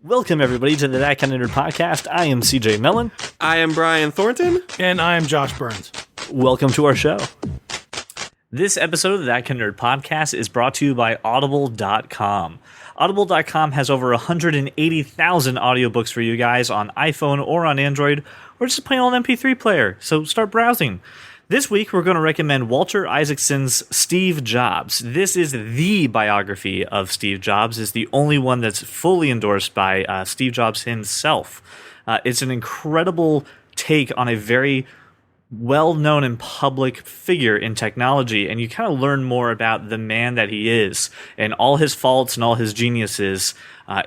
Welcome, everybody, to the That Kind of Nerd podcast. I am CJ Mellon. I am Brian Thornton. And I am Josh Burns. Welcome to our show. This episode of the That Kind of Nerd podcast is brought to you by Audible.com. Audible.com has over 180,000 audiobooks for you guys on iPhone or on Android, or just plain old MP3 player, so start browsing. This week, we're going to recommend Walter Isaacson's Steve Jobs. This is the biography of Steve Jobs. It's the only one that's fully endorsed by Steve Jobs himself. It's an incredible take on a very well-known and public figure in technology, and you kind of learn more about the man that he is and all his faults and all his geniuses.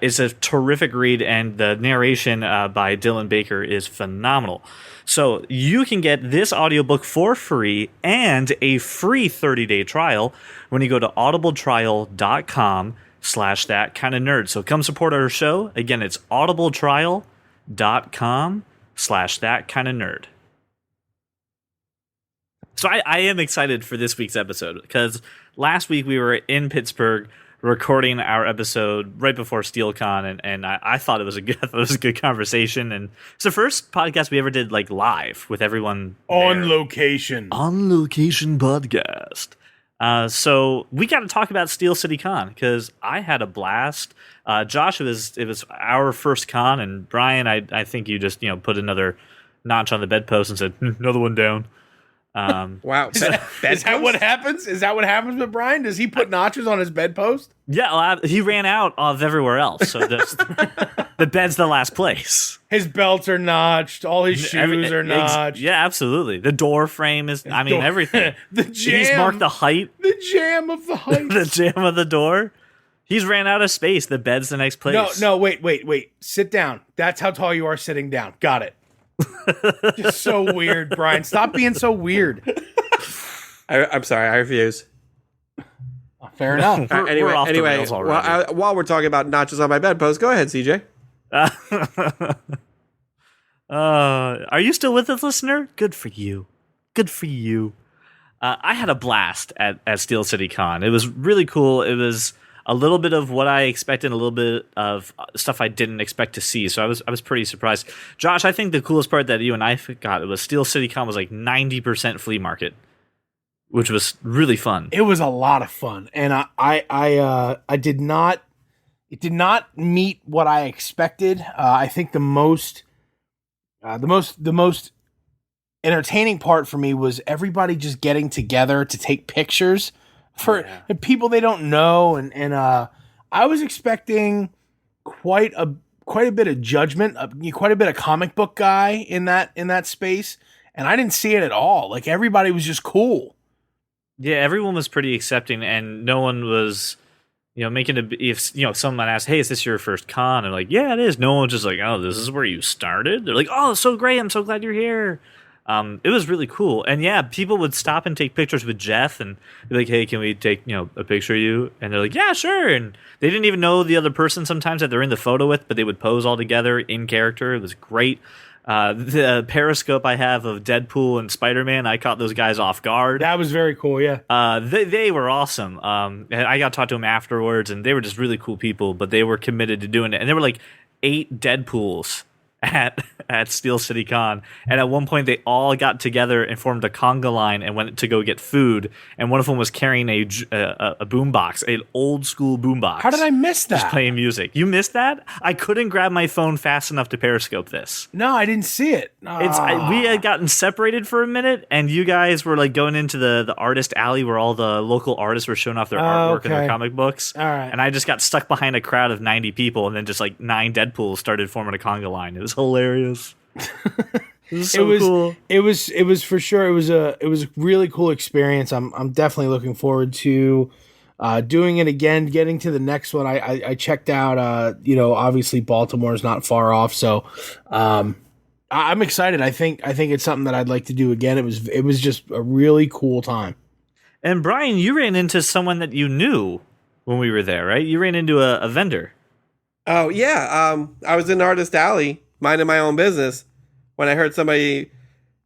It's a terrific read, and the narration by Dylan Baker is phenomenal. So you can get this audiobook for free and a free 30-day trial when you go to audibletrial.com/thatkindofnerd. So come support our show. Again, it's audibletrial.com/thatkindofnerd. So I am excited for this week's episode because last week we were in Pittsburgh recording our episode right before SteelCon, and I thought it was a good conversation, and it's the first podcast we ever did like live with everyone on location podcast. So we got to talk about Steel City Con because I had a blast. Josh, it was our first con, and Brian, I think you just put another notch on the bedpost and said another one down. Wow. Is that what happens? Is that what happens with Brian? Does he put notches on his bedpost? Yeah, well, he ran out of everywhere else, so the bed's the last place. His belts are notched. All his shoes are notched. Yeah, absolutely. The door frame is, everything. The jam. He's marked the height. The jam of the height. The jam of the door. He's ran out of space. The bed's the next place. No, wait. Sit down. That's how tall you are sitting down. Got it. Just so weird, Brian. Stop being so weird. I'm sorry. I refuse. Fair enough. We're off the rails already. While we're talking about notches on my bedpost, go ahead, CJ. Are you still with us, listener? Good for you. Good for you. I had a blast at Steel City Con. It was really cool. It was a little bit of what I expected, a little bit of stuff I didn't expect to see. So I was pretty surprised. Josh, I think the coolest part that you and I got, it was Steel City Con was like 90% flea market, which was really fun. It was a lot of fun, and I did not. It did not meet what I expected. I think the most entertaining part for me was everybody just getting together to take pictures for people they don't know, and I was expecting quite a bit of judgment, quite a bit of comic book guy in that space, and I didn't see it at all. Like, everybody was just cool. Yeah, everyone was pretty accepting, and no one was, making if someone asked, "Hey, is this your first con?" And like, "Yeah, it is." No one was just like, "Oh, this is where you started." They're like, "Oh, so great! I'm so glad you're here." It was really cool, and yeah, people would stop and take pictures with Jeff, and be like, "Hey, can we take a picture of you?" And they're like, "Yeah, sure." And they didn't even know the other person sometimes that they're in the photo with, but they would pose all together in character. It was great. The Periscope I have of Deadpool and Spider-Man, I caught those guys off guard. That was very cool, yeah. They were awesome. And I got to talk to them afterwards, and they were just really cool people, but they were committed to doing it. And there were like 8 Deadpools at Steel City Con, and at one point they all got together and formed a conga line and went to go get food, and one of them was carrying a boombox, an old school boombox. How did I miss that? Just playing music. You missed that? I couldn't grab my phone fast enough to Periscope this. No, I didn't see it. We had gotten separated for a minute, and you guys were like going into the artist alley where all the local artists were showing off their artwork and their comic books. All right. And I just got stuck behind a crowd of 90 people, and then just like 9 Deadpools started forming a conga line. It was hilarious. It was so cool. It was for sure. It was a really cool experience. I'm definitely looking forward to doing it again, getting to the next one. I checked out, obviously Baltimore is not far off. So, I'm excited. I think it's something that I'd like to do again. It was just a really cool time. And Brian, you ran into someone that you knew when we were there, right? You ran into a vendor. Oh, yeah. I was in Artist Alley, minding my own business, when I heard somebody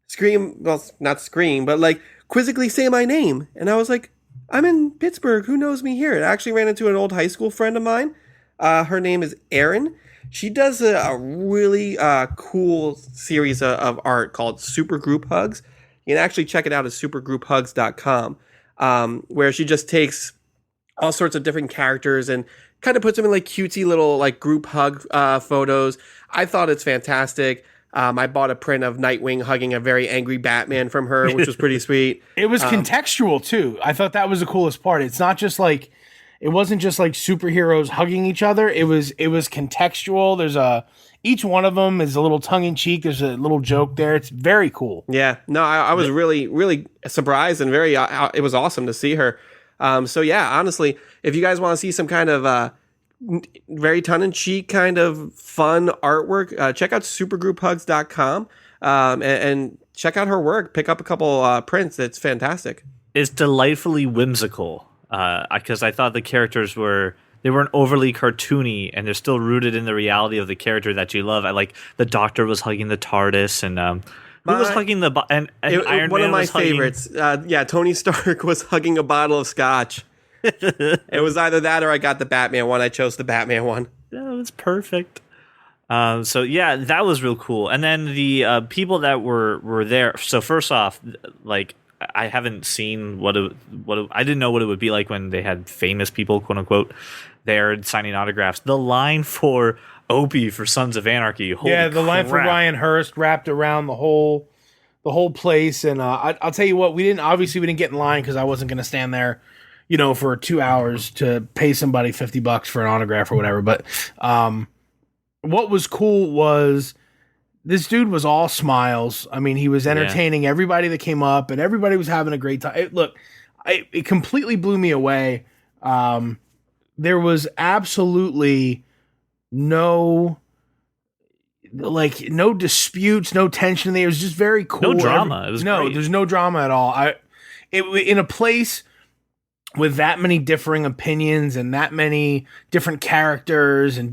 scream, well, not scream, but like quizzically say my name. And I was like, I'm in Pittsburgh. Who knows me here? I actually ran into an old high school friend of mine. Her name is Erin. She does a really cool series of art called Super Group Hugs. You can actually check it out at supergrouphugs.com, where she just takes all sorts of different characters and kind of puts them in like cutesy little like group hug photos. I thought it's fantastic. I bought a print of Nightwing hugging a very angry Batman from her, which was pretty sweet. It was contextual too. I thought that was the coolest part. It's not just like, it wasn't just like superheroes hugging each other. It was contextual. There's each one of them is a little tongue in cheek. There's a little joke there. It's very cool. Yeah, no, I was really, really surprised and very, it was awesome to see her. So yeah, honestly, if you guys want to see some kind of very tongue-in-cheek kind of fun artwork, check out supergrouphugs.com and check out her work. Pick up a couple prints. It's fantastic. It's delightfully whimsical because I thought the characters weren't overly cartoony, and they're still rooted in the reality of the character that you love. I like the Doctor was hugging the TARDIS, and who was hugging the and Iron one Man of my was hugging... favorites. Tony Stark was hugging a bottle of scotch. It was either that or I got the Batman one. I chose the Batman one. Yeah, that's perfect. So yeah, that was real cool. And then the people that were there. So first off, like I haven't seen I didn't know what it would be like when they had famous people, quote unquote, there signing autographs. The line for Opie for Sons of Anarchy. The line for Ryan Hurst wrapped around the whole place. And I'll tell you what, we didn't get in line because I wasn't going to stand there, for 2 hours to pay somebody $50 for an autograph or whatever. But what was cool was this dude was all smiles. I mean, he was entertaining everybody that came up, and everybody was having a great time. It completely blew me away. There was absolutely no disputes, no tension there. It was just very cool. No drama. It was great. There's no drama at all. In a place with that many differing opinions and that many different characters and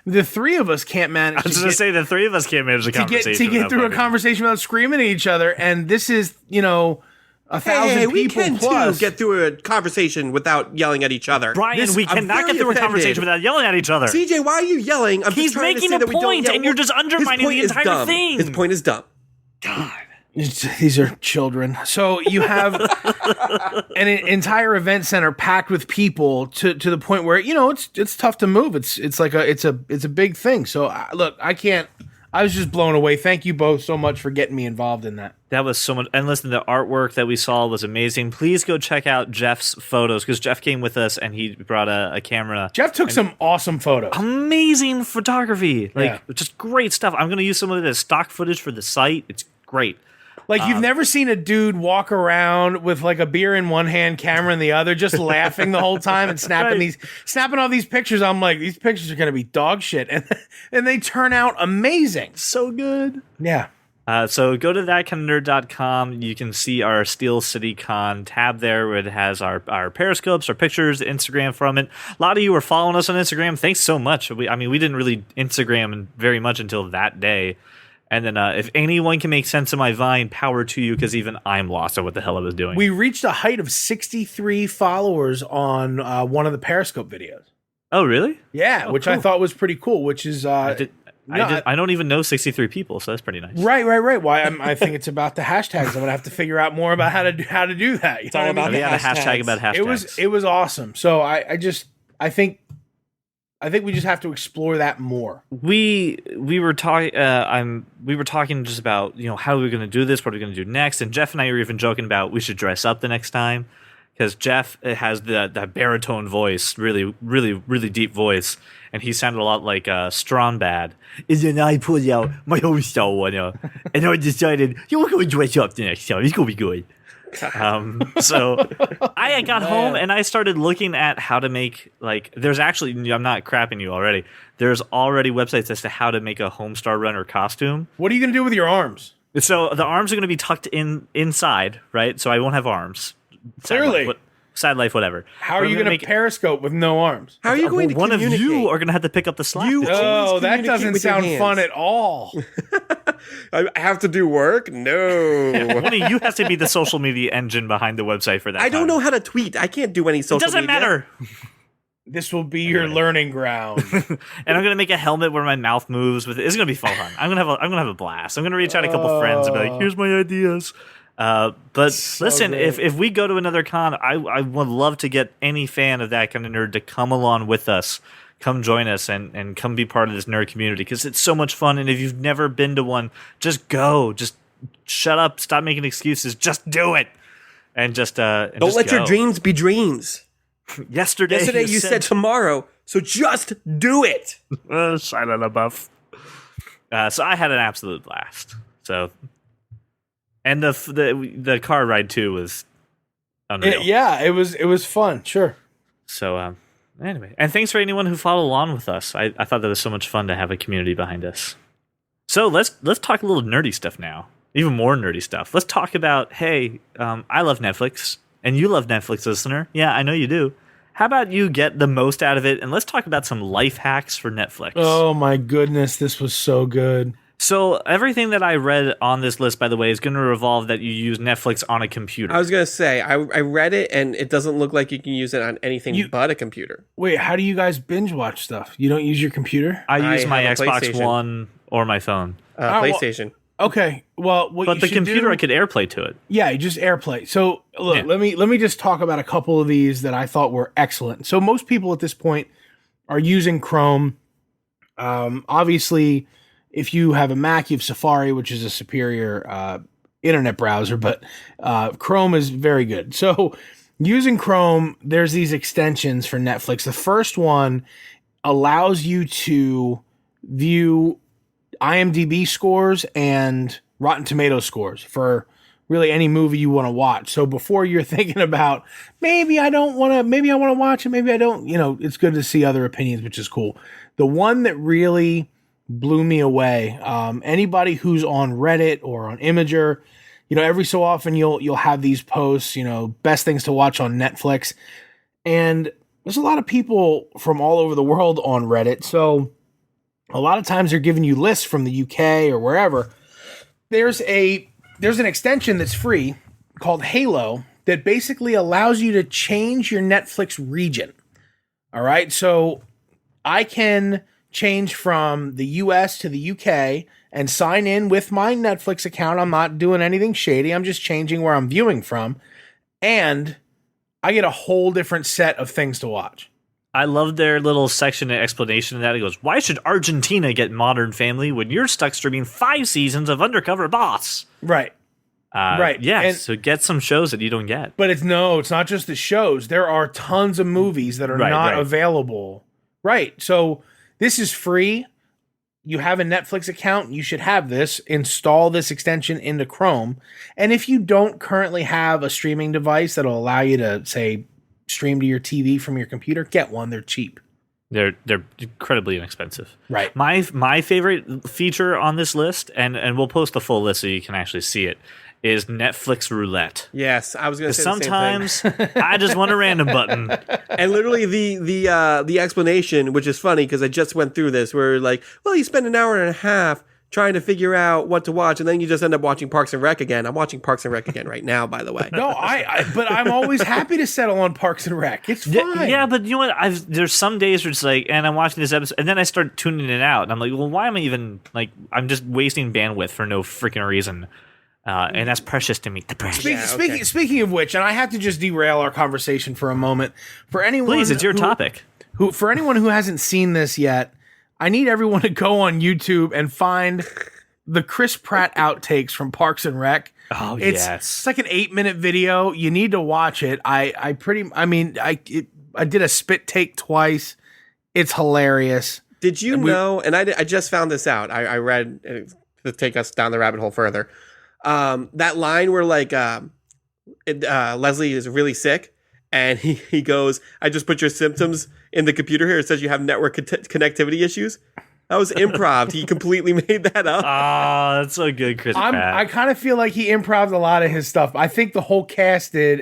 the three of us can't manage. I was going to say the three of us can't manage a conversation to get through a conversation without screaming at each other. And this is, 1,000 people we can plus. Too get through a conversation without yelling at each other. Brian, we cannot get through a conversation without yelling at each other. CJ, why are you yelling? He's making a point, and you're just undermining the entire thing. His point is dumb. God. These are children. So you have an entire event center packed with people to the point where it's tough to move. It's like it's a big thing. So look, I was just blown away. Thank you both so much for getting me involved in that. That was so much. And listen, the artwork that we saw was amazing. Please go check out Jeff's photos because Jeff came with us and he brought a camera. Jeff took some awesome photos. Amazing photography. Just great stuff. I'm going to use some of the stock footage for the site. It's great. Like, you've never seen a dude walk around with like a beer in one hand, camera in the other, just laughing the whole time and snapping all these pictures. I'm like, these pictures are going to be dog shit. And they turn out amazing. So good. Yeah. So go to thatkindofnerd.com. You can see our Steel City Con tab there where it has our periscopes, our pictures, Instagram from it. A lot of you are following us on Instagram. Thanks so much. We didn't really Instagram very much until that day. And then if anyone can make sense of my Vine, power to you, because even I'm lost at what the hell I was doing. We reached a height of 63 followers on one of the Periscope videos. Oh, really? Yeah, which cool. I thought was pretty cool, which is... I don't even know 63 people, so that's pretty nice. Right. Why? I think it's about the hashtags. I'm going to have to figure out more about how to do that. It's all about the hashtag about hashtags. It was awesome. So I think we just have to explore that more. We were talking just about how are we going to do this, what are we going to do next, and Jeff and I were even joking about we should dress up the next time because Jeff has that baritone voice, really, really, really deep voice, and he sounded a lot like Stromberg. And then I pulled out my own style one, and I decided we're going to dress up the next time. It's going to be good. So I got home and I started looking at how to make there's actually, I'm not crapping you already, there's already websites as to how to make a Homestar Runner costume. What are you going to do with your arms? So the arms are going to be tucked inside, right? So I won't have arms. Clearly. Sad life, whatever. How are you going to periscope with no arms? How are you going to communicate? One of you are going to have to pick up the slack. That doesn't sound fun at all. I have to do work? No. One of you has to be the social media engine behind the website for that. I don't know how to tweet. I can't do any social media. It doesn't matter. This will be your learning ground. And I'm gonna make a helmet where my mouth moves with it. It's gonna be fun. I'm gonna have a blast. I'm gonna reach out a couple friends and be like, "Here's my ideas." But So listen, great. if we go to another con, I would love to get any fan of That Kind of Nerd to come along with us, come join us, and come be part of this nerd community because it's so much fun. And if you've never been to one, just go. Just shut up. Stop making excuses. Just do it. And just Don't just let your go. dreams be dreams. Yesterday you said tomorrow, so just do it. Shine above. So I had an absolute blast. So, and the car ride too was unreal. It was fun. Sure. So anyway, and thanks for anyone who followed along with us. I thought that was so much fun to have a community behind us. So let's talk a little nerdy stuff now. Even more nerdy stuff. Let's talk about, hey, I love Netflix, and you love Netflix, listener. Yeah, I know you do. How about you get the most out of it, and let's talk about some life hacks for Netflix. Oh my goodness, this was so good. So everything that I read on this list, by the way, is going to revolve that you use Netflix on a computer. I was gonna say I read it and it doesn't look like you can use it on anything but a computer. Wait, how do you guys binge watch stuff? You don't use your computer? I use my have a Xbox PlayStation. One or my phone. PlayStation. Okay, well, what But you the should computer, do, I could AirPlay to it. yeah, you just AirPlay. So look, Yeah. let me just talk about a couple of these that I thought were excellent. So most people at this point are using Chrome. Obviously, if you have a Mac, you have Safari, which is a superior internet browser, but Chrome is very good. So using Chrome, there's these extensions for Netflix. The first one allows you to view IMDb scores and Rotten Tomato scores for really any movie you want to watch. So before you're thinking about maybe I want to watch it, maybe I don't, it's good to see other opinions, which is cool. The one that really blew me away, anybody who's on Reddit or on Imgur, every so often you'll have these posts, best things to watch on Netflix. And there's a lot of people from all over the world on Reddit. So a lot of times they're giving you lists from the UK or wherever. There's an extension that's free called Halo that basically allows you to change your Netflix region. All right. So I can change from the US to the UK and sign in with my Netflix account. I'm not doing anything shady. I'm just changing where I'm viewing from. And I get a whole different set of things to watch. I love their little section and explanation of that. It goes, why should Argentina get Modern Family when you're stuck streaming 5 seasons of Undercover Boss? Right. Right. Yeah, And- so get some shows that you don't get. But it's not just the shows. There are tons of movies that are not available. Right. So this is free. You have a Netflix account. You should have this. Install this extension into Chrome. And if you don't currently have a streaming device that'll allow you to, say, stream to your TV from your computer, get one. They're cheap. They're incredibly inexpensive. Right. My favorite feature on this list, and we'll post the full list so you can actually see it, is Netflix Roulette. Yes, I was going to say the same Sometimes I just want a random button. And literally the explanation, which is funny because I just went through this, where like, well, you spend an hour and a half trying to figure out what to watch, and then you just end up watching Parks and Rec again. I'm watching Parks and Rec again right now, by the way. No, but I'm always happy to settle on Parks and Rec. It's fine. Yeah, but you know what? There's some days where it's like, and I'm watching this episode, and then I start tuning it out, and I'm like, well, why am I even like? I'm just wasting bandwidth for no freaking reason, and that's precious to me. The precious. Speaking of which, and I have to just derail our conversation for a moment. For anyone, Please, it's your topic. For anyone who hasn't seen this yet, I need everyone to go on YouTube and find the Chris Pratt outtakes from Parks and Rec. Oh, It's like an 8-minute video. You need to watch it. I did a spit take twice. It's hilarious. Did you know, and I just found this out, I read, to take us down the rabbit hole further, that line where like Leslie is really sick, and he goes, I just put your symptoms in the computer here. It says you have network connectivity issues. That was improv. He completely made that up. Oh, that's so good, Chris Pratt. I kind of feel like he improv'd a lot of his stuff. I think the whole cast did,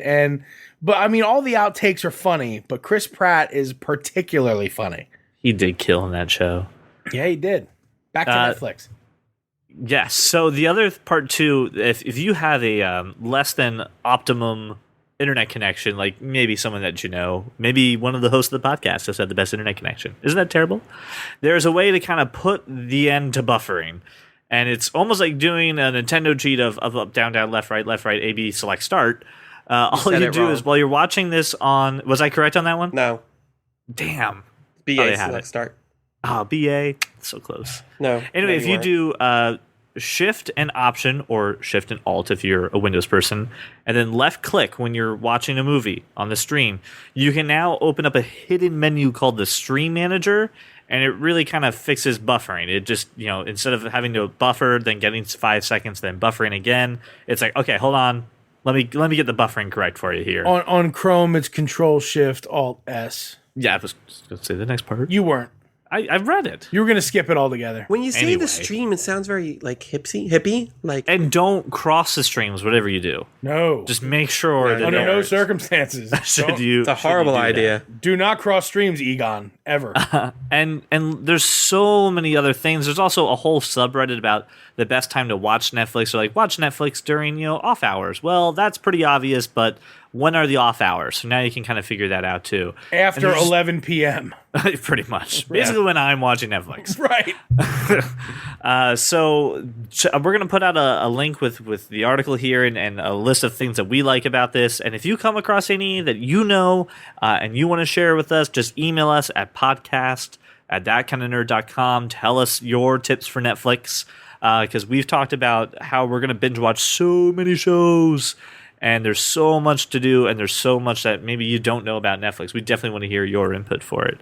but I mean, all the outtakes are funny, but Chris Pratt is particularly funny. He did kill in that show. Yeah, he did. Back to Netflix. Yes. So the other part too, if you have a less than optimum internet connection, like maybe someone that you know, maybe one of the hosts of the podcast has had the best internet connection. Isn't that terrible? There's a way to kind of put the end to buffering. And it's almost like doing a Nintendo cheat of up, down, left, right, A, B, select, start. All you do is while you're watching this on... Was I correct on that one? No. Damn. BA, select, start. BA. So close. No. Anyway, if you do Shift and Option, or Shift and Alt if you're a Windows person, and then left click when you're watching a movie on the stream, you can now open up a hidden menu called the Stream Manager, and it really kind of fixes buffering. It just, instead of having to buffer, then getting 5 seconds, then buffering again, it's like, okay, hold on. Let me get the buffering correct for you here. On Chrome, it's Control Shift Alt S. Yeah, I was going to say the next part. You weren't. I've read it. You were going to skip it altogether. When you say the stream, it sounds very like hippie. Like, and don't cross the streams, whatever you do. No. Just make sure that under no circumstances. It's a horrible idea. Do not cross streams, Egon, ever. And there's so many other things. There's also a whole subreddit about the best time to watch Netflix, or like watch Netflix during off hours. Well, that's pretty obvious, but when are the off hours? So now you can kind of figure that out too. After 11 p.m. Pretty much. Basically when I'm watching Netflix. Right. So we're going to put out a link with the article here and a list of things that we like about this. And if you come across any that and you want to share with us, just email us at podcast@thatkindofnerd.com. Tell us your tips for Netflix, because we've talked about how we're going to binge watch so many shows. And there's so much to do, and there's so much that maybe you don't know about Netflix. We definitely want to hear your input for it.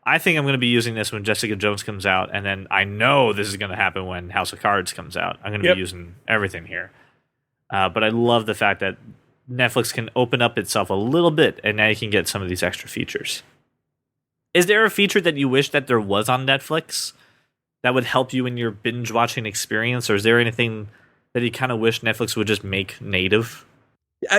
I think I'm going to be using this when Jessica Jones comes out, and then I know this is going to happen when House of Cards comes out. I'm going to be using everything here. But I love the fact that Netflix can open up itself a little bit, and now you can get some of these extra features. Is there a feature that you wish that there was on Netflix that would help you in your binge-watching experience, or is there anything that you kind of wish Netflix would just make native?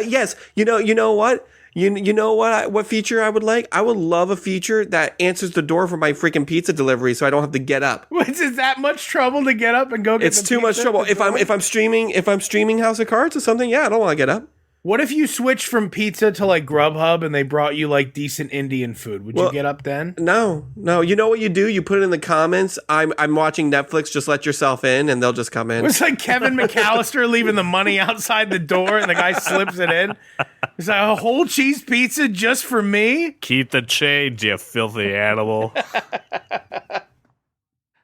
Yes, you know what? You know what? What feature I would like? I would love a feature that answers the door for my freaking pizza delivery, so I don't have to get up. Is that much trouble to get up and go get? It's too much trouble. If I'm streaming House of Cards or something, I don't want to get up. What if you switched from pizza to like Grubhub and they brought you like decent Indian food? Would you get up then? No. You know what you do? You put it in the comments. I'm watching Netflix. Just let yourself in, and they'll just come in. It's like Kevin McAllister leaving the money outside the door, and the guy slips it in. It's like a whole cheese pizza just for me. Keep the change, you filthy animal.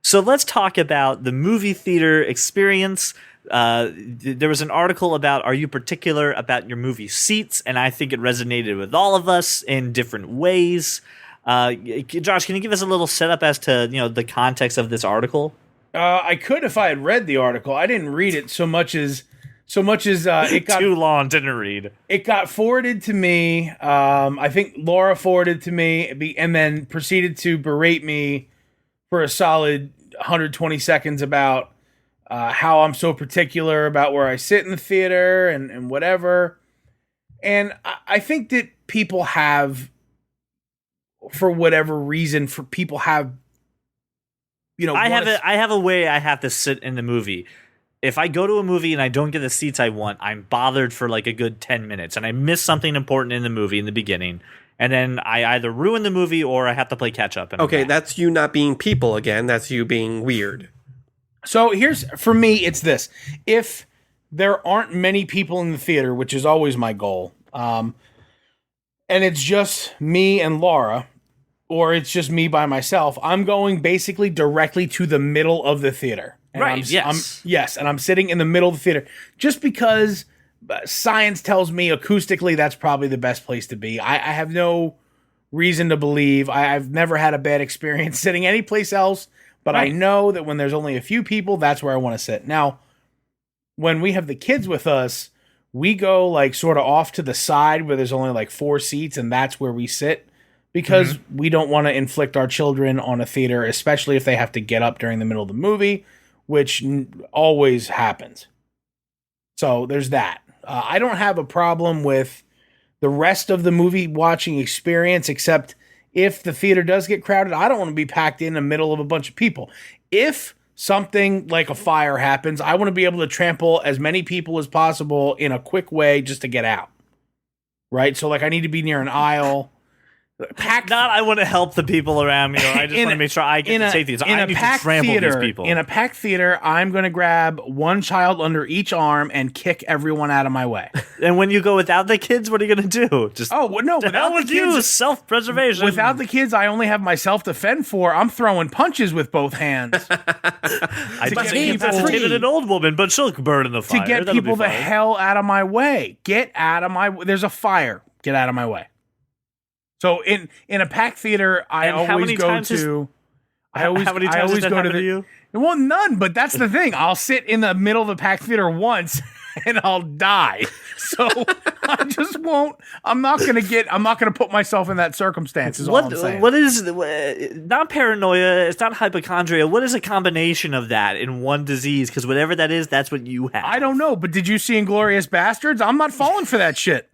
So let's talk about the movie theater experience. There was an article about, are you particular about your movie seats? And I think it resonated with all of us in different ways. Josh, can you give us a little setup as to the context of this article? I could if I had read the article. I didn't read it so much as it got too long. Didn't read. It got forwarded to me. I think Laura forwarded to me, and then proceeded to berate me for a solid 120 seconds about how I'm so particular about where I sit in the theater and whatever. And I think that people have, for whatever reason, I have a way I have to sit in the movie. If I go to a movie and I don't get the seats I want, I'm bothered for like a good 10 minutes, and I miss something important in the movie in the beginning. And then I either ruin the movie or I have to play catch up. Okay, that's you not being people again. That's you being weird. So for me, it's this. If there aren't many people in the theater, which is always my goal, and it's just me and Laura, or it's just me by myself, I'm going basically directly to the middle of the theater. And right, yes. And I'm sitting in the middle of the theater just because science tells me acoustically that's probably the best place to be. I have no reason to believe. I've never had a bad experience sitting anyplace else. But right. I know that when there's only a few people, that's where I want to sit. Now, when we have the kids with us, we go like sort of off to the side where there's only like 4 seats, and that's where we sit because we don't want to inflict our children on a theater, especially if they have to get up during the middle of the movie, which always happens. So there's that. I don't have a problem with the rest of the movie watching experience, except if the theater does get crowded, I don't want to be packed in the middle of a bunch of people. If something like a fire happens, I want to be able to trample as many people as possible in a quick way just to get out. right? So like I need to be near an aisle. Not I want to help the people around me, or I just want to make sure I get the safety. So I need to trample these people. In a packed theater, I'm going to grab one child under each arm and kick everyone out of my way. And when you go without the kids, what are you going to do? Just no, without the kids, self-preservation. Without the kids, I only have myself to fend for. I'm throwing punches with both hands. I incapacitated an old woman, but she'll burn in the fire. To get people the hell out of my way. Get out of my way. There's a fire. Get out of my way. So in a packed theater, I always go to. How many times has that happened to you? Well, none. But that's the thing. I'll sit in the middle of the packed theater once, and I'll die. So I just won't. I'm not gonna put myself in that circumstance. Is all I'm saying. What is not paranoia? It's not hypochondria. What is a combination of that in one disease? Because whatever that is, that's what you have. I don't know. But did you see Inglourious Bastards? I'm not falling for that shit.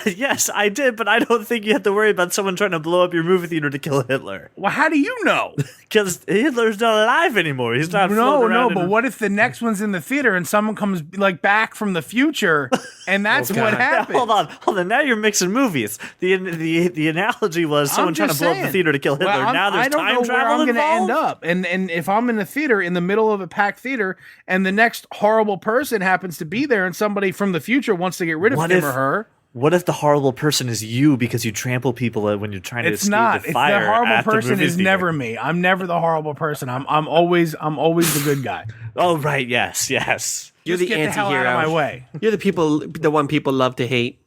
Yes, I did, but I don't think you have to worry about someone trying to blow up your movie theater to kill Hitler. Well, how do you know? Because Hitler's not alive anymore. He's not. No. But what if the next one's in the theater and someone comes like back from the future, and that's what happens? Hold on. Now you're mixing movies. The analogy was someone trying to blow up the theater to kill Hitler. Well, now there's time travel involved. I don't know where I'm going to end up. And if I'm in the theater in the middle of a packed theater, and the next horrible person happens to be there, and somebody from the future wants to get rid of him or her. What if the horrible person is you because you trample people when you're trying to escape the fire? The horrible person is never me. I'm never the horrible person. I'm always the good guy. Oh right, yes. You're the anti-hero. The hell out of my way. You're the one people love to hate.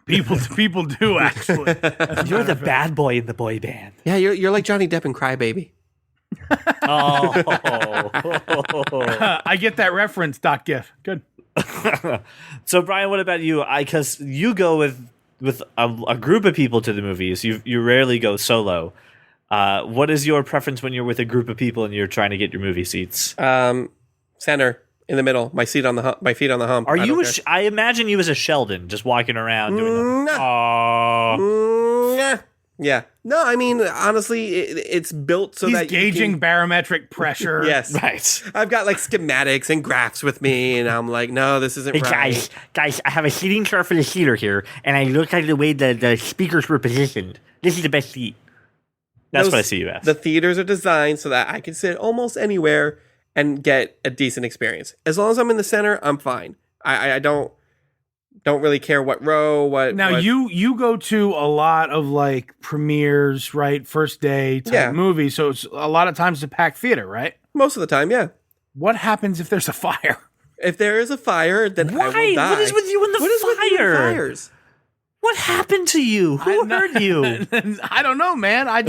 People do actually. You're the bad boy in the boy band. Yeah, you're like Johnny Depp in Crybaby. I get that reference. Gif. Good. So Brian, what about you? Because you go with a group of people to the movies. You rarely go solo. What is your preference when you're with a group of people and you're trying to get your movie seats? Center in the middle, my feet on the hump. Are you? I imagine you as a Sheldon, just walking around doing. Yeah. No, I mean, honestly, it's built so that he's gauging barometric pressure. Yes. Right. I've got like schematics and graphs with me, and I'm like, no, this isn't right. Guys, I have a seating chart for the theater here, and I look at the way the speakers were positioned. This is the best seat. That's what I see you as. The theaters are designed so that I can sit almost anywhere and get a decent experience. As long as I'm in the center, I'm fine. I don't really care what row, what... Now, you go to a lot of, like, premieres, right? First day type movies, so it's a lot of times a packed theater, right? Most of the time, yeah. What happens if there's a fire? If there is a fire, then I will die. What is with you and the fires? What happened to you? Who hurt you? I don't know, man. I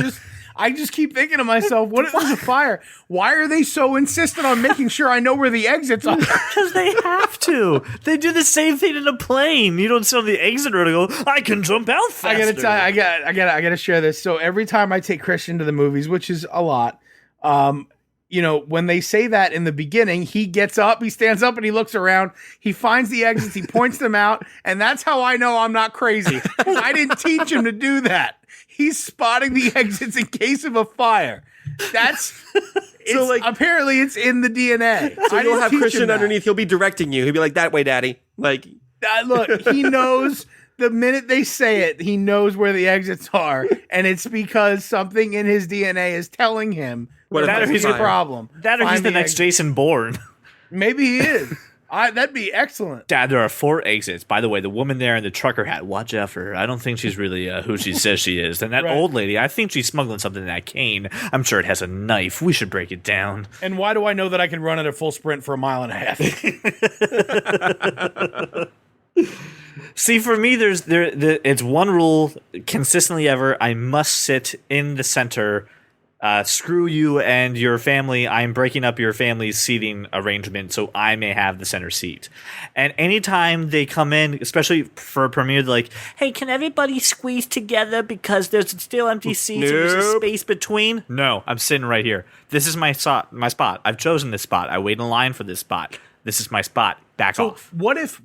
just keep thinking to myself, what if there's a fire? Why are they so insistent on making sure I know where the exits are? Because they have to. They do the same thing in a plane. You don't sit on the exit row and go, I can jump out faster. I gotta tell you, I gotta share this. So every time I take Christian to the movies, which is a lot, when they say that in the beginning, he gets up, he stands up, and he looks around. He finds the exits, he points them out, and that's how I know I'm not crazy. I didn't teach him to do that. He's spotting the exits in case of a fire. Apparently it's in the DNA. So you'll have Christian underneath. He'll be directing you. He'll be like, that way, Daddy. Like, look, he knows the minute they say it, he knows where the exits are. And it's because something in his DNA is telling him that he's a problem. That or he's the next Jason Bourne. Maybe he is. That'd be excellent. Dad, there are 4 exits. By the way, the woman there in the trucker hat, watch out for her. I don't think she's really who she says she is. And that old lady, I think she's smuggling something in that cane. I'm sure it has a knife. We should break it down. And why do I know that I can run at a full sprint for 1.5 miles? See, for me, it's one rule consistently ever. I must sit in the center. Screw you and your family. I'm breaking up your family's seating arrangement so I may have the center seat. And anytime they come in, especially for a premiere, they're like, hey, can everybody squeeze together because there's still empty seats and there's a space between? No, I'm sitting right here. This is my spot. I've chosen this spot. I wait in line for this spot. This is my spot. Back off. What if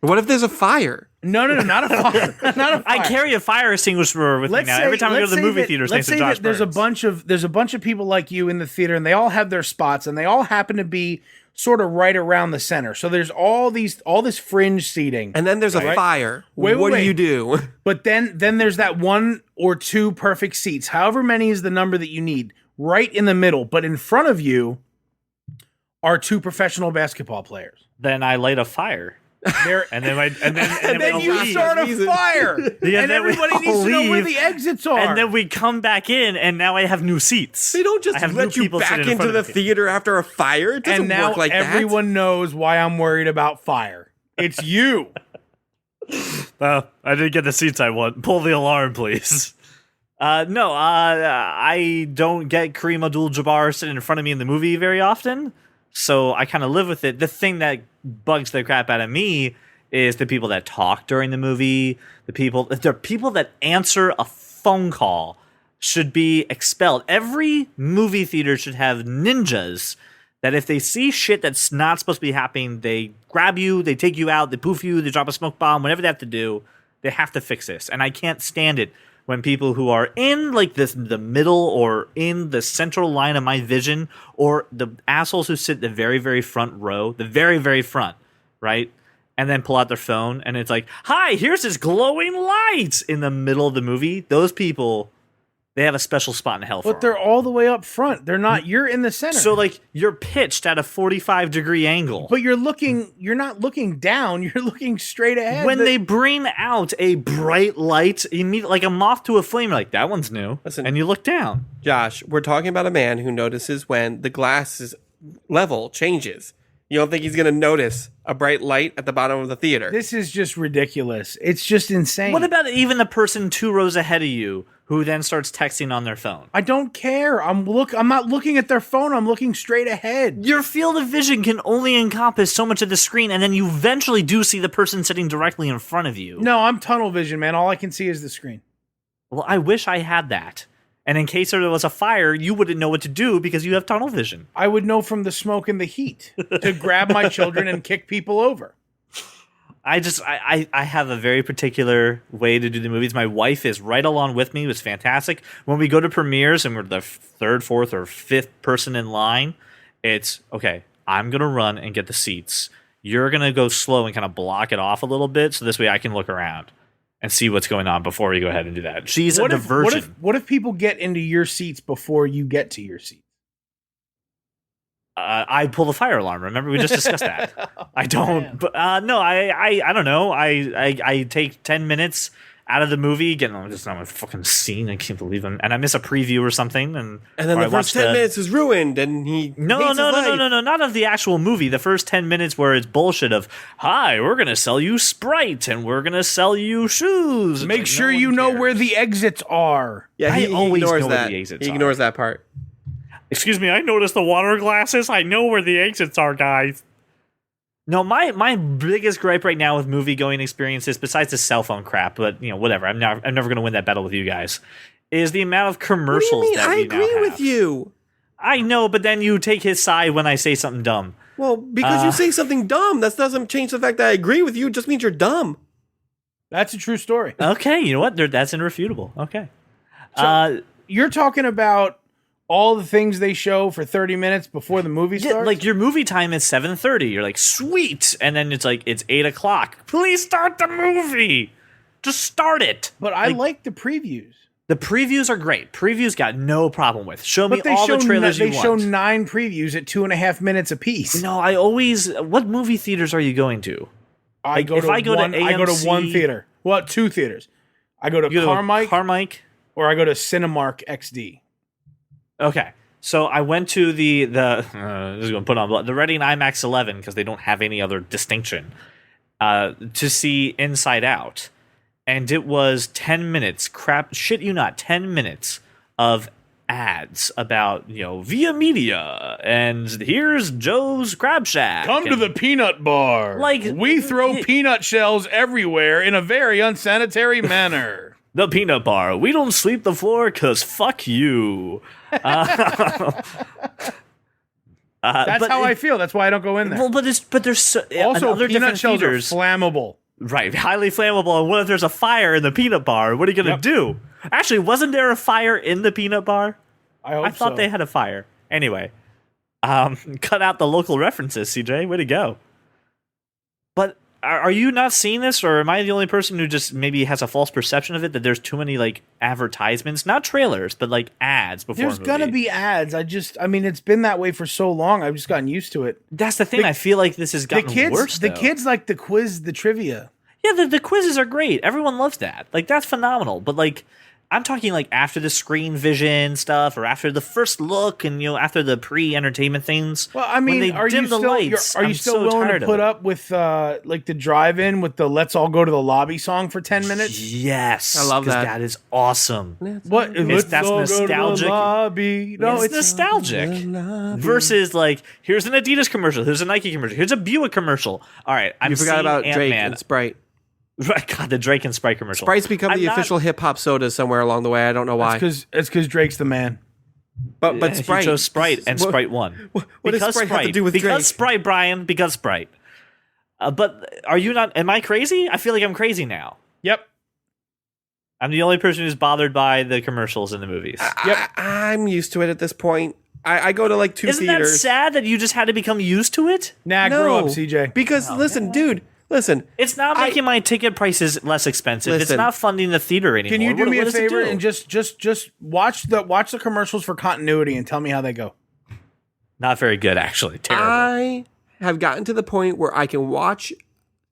there's a fire? No, not a fire. Not a fire. I carry a fire extinguisher with me now. Every time I go to the movie theaters, thanks to Josh Burns. There's a bunch of people like you in the theater, and they all have their spots, and they all happen to be sort of right around the center. So there's all this fringe seating. And then there's a fire. What do you do? But then there's that 1 or 2 perfect seats, however many is the number that you need, right in the middle. But in front of you are 2 professional basketball players. Then I light a fire. And then you start a fire. Yeah, and everybody needs to know where the exits are. And then we come back in, and now I have new seats. They don't just let you back into the theater after a fire. It doesn't work like that. And now everyone knows why I'm worried about fire. It's you. Well, I didn't get the seats I want. Pull the alarm, please. No, I don't get Kareem Abdul-Jabbar sitting in front of me in the movie very often, so I kind of live with it. The thing that bugs the crap out of me is the people that talk during the movie. The people that answer a phone call should be expelled. Every movie theater should have ninjas that if they see shit that's not supposed to be happening, they grab you, they take you out, they poof you, they drop a smoke bomb, whatever they have to do, they have to fix this. And I can't stand it when people who are in like the middle or in the central line of my vision, or the assholes who sit the very, very front row, the very, very front, right? And then pull out their phone and it's like, hi, here's this glowing light in the middle of the movie. Those people, they have a special spot in hell for them. But they're all the way up front. They're not. You're in the center. So like you're pitched at a 45-degree angle. But you're not looking down. You're looking straight ahead. When they bring out a bright light, like a moth to a flame, you're like, that one's new. Listen, and you look down. Josh, we're talking about a man who notices when the glass level changes. You don't think he's going to notice a bright light at the bottom of the theater? This is just ridiculous. It's just insane. What about even the person 2 rows ahead of you who then starts texting on their phone? I don't care. I'm not looking at their phone. I'm looking straight ahead. Your field of vision can only encompass so much of the screen, and then you eventually do see the person sitting directly in front of you. No, I'm tunnel vision, man. All I can see is the screen. Well, I wish I had that. And in case there was a fire, you wouldn't know what to do because you have tunnel vision. I would know from the smoke and the heat to grab my children and kick people over. I have a very particular way to do the movies. My wife is right along with me. It was fantastic. When we go to premieres and we're the 3rd, 4th, or 5th person in line, it's, okay, I'm going to run and get the seats. You're going to go slow and kind of block it off a little bit so this way I can look around and see what's going on before we go ahead and do that. She's a diversion. What if people get into your seats before you get to your seat? I pull the fire alarm. Remember, we just discussed that. I don't. But no, I don't know. I take 10 minutes out of the movie, getting on a fucking scene. I can't believe him. And I miss a preview or something. And then the first 10 minutes is ruined, and he no, not of the actual movie. The first 10 minutes where it's bullshit of, hi, we're gonna sell you Sprite and we're gonna sell you shoes. Make sure you know where the exits are. Yeah, he always ignores know where the exits He ignores that part. Excuse me, I noticed the water glasses. I know where the exits are, guys. No, my biggest gripe right now with movie going experiences, besides the cell phone crap, but whatever. I'm never going to win that battle with you guys. Is the amount of commercials what do you mean? that we now have. I agree with you. I know, but then you take his side when I say something dumb. Well, because you say something dumb, that doesn't change the fact that I agree with you. It just means you're dumb. That's a true story. Okay, you know what? That's irrefutable. Okay. So you're talking about all the things they show for 30 minutes before the movie starts? Like your movie time is 7:30. You're like, sweet. And then it's like, it's 8 o'clock. Please start the movie. Just start it. But I like the previews. The previews are great. Previews got no problem with. Show me all the trailers you want. They show 9 previews at 2.5 minutes apiece. No, what movie theaters are you going to? I go to one theater. Well, 2 theaters. I go to Carmike, or I go to Cinemark XD. Okay, so I went to the this is going to put on the Reading IMAX 11 because they don't have any other distinction to see Inside Out, and it was 10 minutes. Shit you not, 10 minutes of ads about Via Media and here's Joe's Crab Shack. Come to the peanut bar. Like we throw peanut shells everywhere in a very unsanitary manner. The peanut bar. We don't sweep the floor because fuck you. That's how I feel. That's why I don't go in there. Well, but there's also other peanut shells theaters, are flammable. Right, highly flammable. And what if there's a fire in the peanut bar? What are you gonna do? Actually, wasn't there a fire in the peanut bar? I thought they had a fire. Anyway, Cut out the local references, CJ. Way to go. But are you not seeing this, or am I the only person who just maybe has a false perception of it, that there's too many like advertisements, not trailers, but like ads before There's a movie? gonna be ads. I mean, it's been that way for so long. I've just gotten used to it. That's the thing. I feel like this has gotten worse. The kids like the quiz, the trivia. Yeah, the quizzes are great. Everyone loves that. Like, that's phenomenal. But like, I'm talking like after the screen vision stuff, or after the first look, and after the pre-entertainment things. Well, I mean, are you still willing to put up with like the drive-in with the "Let's all go to the lobby" song for 10 minutes? Yes, I love that. That is awesome. What? That's nostalgic. No, it's nostalgic. Versus like, here's an Adidas commercial, here's a Nike commercial, here's a Buick commercial. All right, You forgot about Ant-Man. Drake and Sprite. Right, God, the Drake and Sprite commercial. Sprite's become the official hip-hop soda somewhere along the way. I don't know why. It's because Drake's the man. But Sprite. He chose Sprite, and Sprite won. What does Sprite have to do with Drake? Because Sprite, Brian, because Sprite. But are you not... Am I crazy? I feel like I'm crazy now. Yep. I'm the only person who's bothered by the commercials in the movies. I'm used to it at this point. I go to like two Isn't theaters. that sad that you just had to become used to it? Nah, grow up, CJ. Because, listen, dude... Listen, it's not making my ticket prices less expensive. It's not funding the theater anymore. Can you do me a favor do? and just watch the commercials for continuity and tell me how they go? Not very good, actually. Terrible. I have gotten to the point where I can watch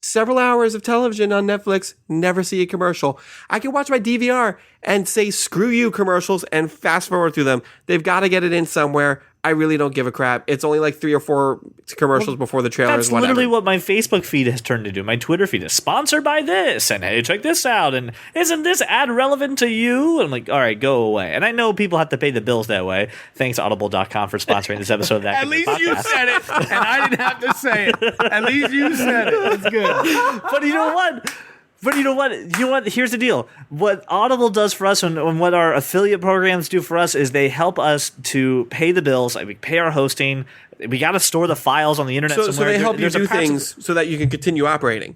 several hours of television on Netflix, never see a commercial. I can watch my DVR and say screw you commercials and fast forward through them. They've got to get it in somewhere. I really don't give a crap. It's only like 3 or 4 commercials before the trailers. That's literally what my Facebook feed has turned into. My Twitter feed is sponsored by this, and hey, check this out, and isn't this ad relevant to you? And I'm like, all right, go away. And I know people have to pay the bills that way. Thanks, Audible.com, for sponsoring this episode of that. At least you said it, and I didn't have to say it. At least you said it. That's good. But you know what? Here's the deal. What Audible does for us, and what our affiliate programs do for us, is they help us to pay the bills. Like, we pay our hosting. We got to store the files on the internet somewhere. So they help you do things so that you can continue operating.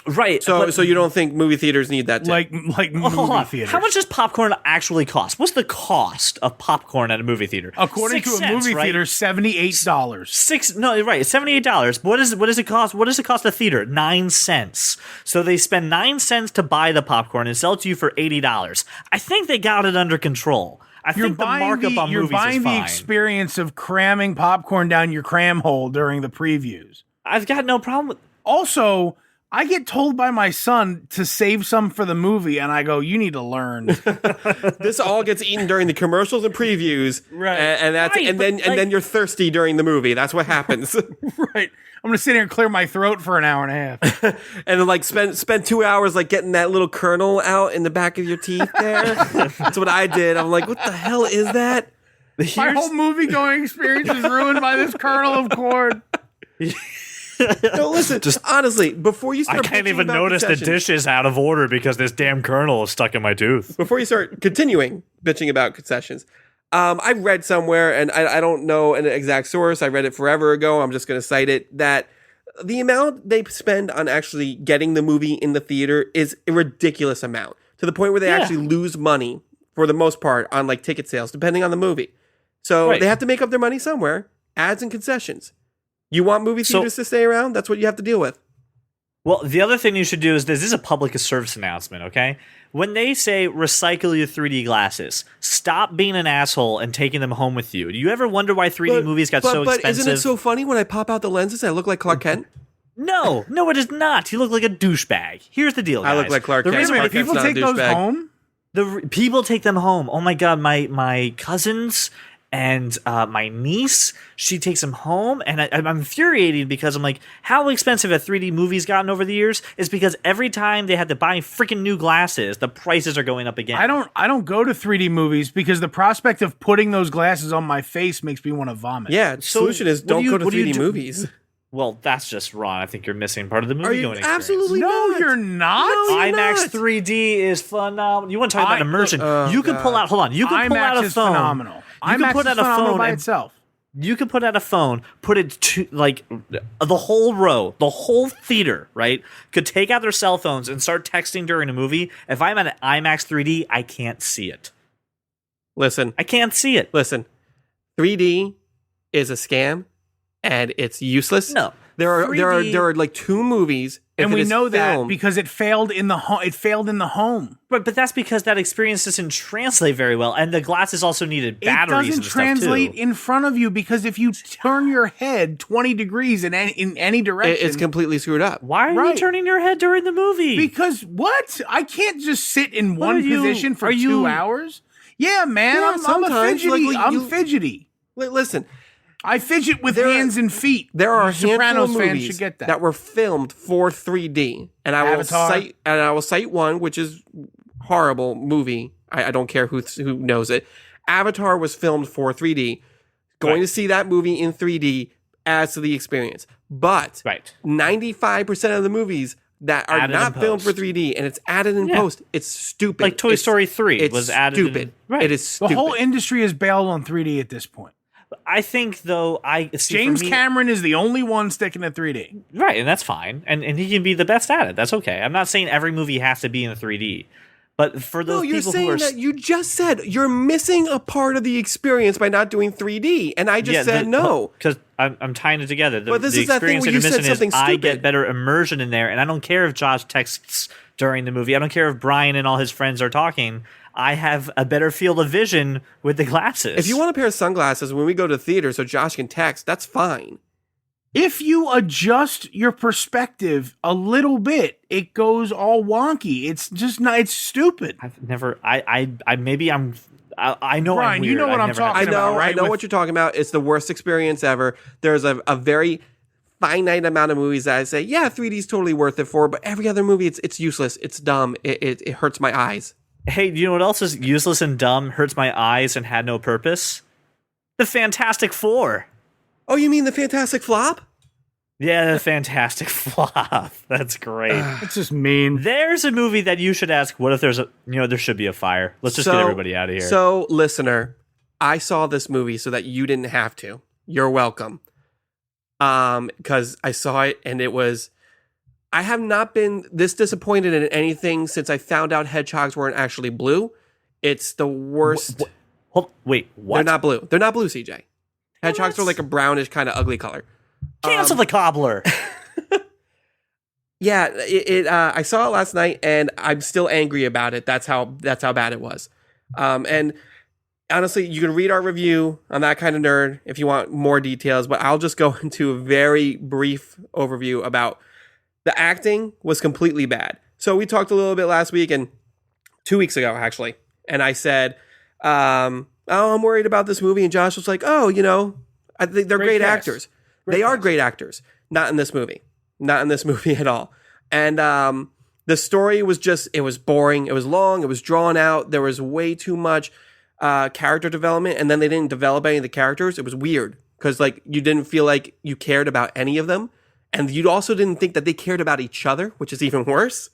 Right. So you don't think movie theaters need that too? Like movie theaters. How much does popcorn actually cost? What's the cost of popcorn at a movie theater? According to a movie theater, $78. No, right, $78. What does it cost? What does it cost a theater? 9 cents. So they spend 9 cents to buy the popcorn and sell it to you for $80. I think they got it under control. I think the markup on movies is fine. You're buying the experience of cramming popcorn down your cram hole during the previews. I've got no problem with. Also, I get told by my son to save some for the movie, and I go, "You need to learn." This all gets eaten during the commercials and previews, right? And that's right, and then you're thirsty during the movie. That's what happens, right? I'm gonna sit here and clear my throat for an hour and a half, and then like spend 2 hours like getting that little kernel out in the back of your teeth. There, that's what I did. I'm like, what the hell is that? My whole movie going experience is ruined by this kernel of corn. No, listen. Just honestly, before you start, I can't even notice the dishes out of order because this damn kernel is stuck in my tooth. Before you start continuing bitching about concessions, I read somewhere, and I don't know an exact source. I read it forever ago. I'm just going to cite it, that the amount they spend on actually getting the movie in the theater is a ridiculous amount, to the point where they actually lose money for the most part on like ticket sales, depending on the movie. So they have to make up their money somewhere. Ads and concessions. You want movie theaters to stay around? That's what you have to deal with. Well, the other thing you should do is this is a public service announcement, okay? When they say recycle your 3D glasses, stop being an asshole and taking them home with you. Do you ever wonder why 3D movies got so expensive? But isn't it so funny when I pop out the lenses, I look like Clark Kent? No, it is not. You look like a douchebag. Here's the deal, guys. I look like Clark Kent. The reason people take those home? People take them home. Oh my God, my cousins and my niece, she takes them home, and I'm infuriated because I'm like, how expensive have 3D movies gotten over the years? Is because every time they have to buy freaking new glasses, the prices are going up again. I don't go to 3D movies because the prospect of putting those glasses on my face makes me want to vomit. Yeah, the solution is don't go to 3D movies. Well, that's just wrong. I think you're missing part of the movie going experience. Absolutely no, not. You're not. No, you're IMAX not. 3D is phenomenal. You want to talk about immersion? You can pull out. Hold on. You can pull out a phone. IMAX is phenomenal. You can put out a phone by itself. You could put out a phone, put it to like the whole row, the whole theater, right? Could take out their cell phones and start texting during a movie. If I'm at an IMAX 3D, I can't see it. Listen, I can't see it. Listen, 3D is a scam and it's useless. No. There are 3D like 2 movies, and we know that filmed, because it failed in the home. But that's because that experience doesn't translate very well, and the glasses also needed batteries. It doesn't and translate stuff too. in front of you because if you turn your head 20 degrees in any direction, it's completely screwed up. Why are you turning your head during the movie? Because what? I can't just sit in What one are you- position for are 2 you- hours. Yeah, man, Yeah, I'm a sometimes, fidgety. like, I'm you- fidgety. Listen, I fidget with There are- hands and feet. there are a handful Sopranos of fans movies should get that. were filmed for 3D, and I Avatar. will cite one, which is horrible movie. I don't care who knows it. Avatar was filmed for 3D. Going to see that movie in 3D adds to the experience, but Right. 95% of the movies that are Added in not filmed for post. 3D and it's added in post, it's stupid. Like Toy Story 3 it's was added in- stupid. Right. It is The stupid. whole industry has bailed on 3D at this point. I think, though, James Cameron is the only one sticking to 3D. Right, and that's fine. And he can be the best at it. That's okay. I'm not saying every movie has to be in 3D. But for those No, you're people saying who are... that you just said you're missing a part of the experience by not doing 3D, and I just said no. Because I'm tying it together. But this is that thing experience where that you you're said missing something is I stupid. get better immersion in there, and I don't care if Josh texts during the movie. I don't care if Brian and all his friends are talking. I have a better field of vision with the glasses. If you want a pair of sunglasses when we go to theater so Josh can text, that's fine. If you adjust your perspective a little bit, it goes all wonky. It's just not. It's stupid. I've never... I maybe I'm... I know Brian, I'm you weird. know what I've I'm never had- talking about, right? I know With- what you're talking about. It's the worst experience ever. There's a very finite amount of movies that I say, yeah, 3D is totally worth it for, but every other movie, it's useless. It's dumb. It hurts my eyes. Hey, you know what else is useless and dumb, hurts my eyes, and had no purpose? The Fantastic Four. Oh, you mean the Fantastic Flop? Yeah, the Fantastic Flop. That's great. It's just mean. There's a movie that you should ask, what if there's there should be a fire. Let's just get everybody out of here. So, listener, I saw this movie so that you didn't have to. You're welcome. Because I saw it and it was... I have not been this disappointed in anything since I found out hedgehogs weren't actually blue. It's the worst. Wait, what? They're not blue. They're not blue, CJ. Hedgehogs are like a brownish kind of ugly color. Cancel the cobbler. Yeah, I saw it last night and I'm still angry about it. That's how bad it was. And honestly, you can read our review on That Kind of Nerd if you want more details, but I'll just go into a very brief overview about the acting was completely bad. So we talked a little bit last week and 2 weeks ago, actually. And I said, I'm worried about this movie. And Josh was like, I think they're great cast. actors. They are great actors. Not in this movie. Not in this movie at all. And the story was it was boring. It was long. It was drawn out. There was way too much character development. And then they didn't develop any of the characters. It was weird because you didn't feel like you cared about any of them. And you also didn't think that they cared about each other, which is even worse.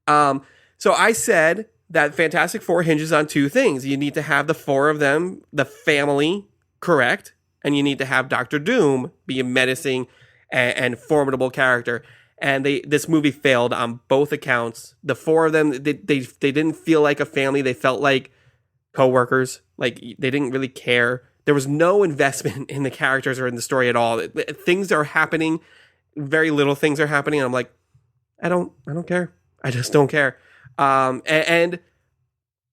So I said that Fantastic Four hinges on 2 things. You need to have the 4 of them, the family, correct, and you need to have Doctor Doom be a menacing and formidable character. And this movie failed on both accounts. The 4 of them, they didn't feel like a family. They felt like coworkers. Like they didn't really care. There was no investment in the characters or in the story at all. Things are happening. Very little things are happening. And I'm like, I don't care. I just don't care. And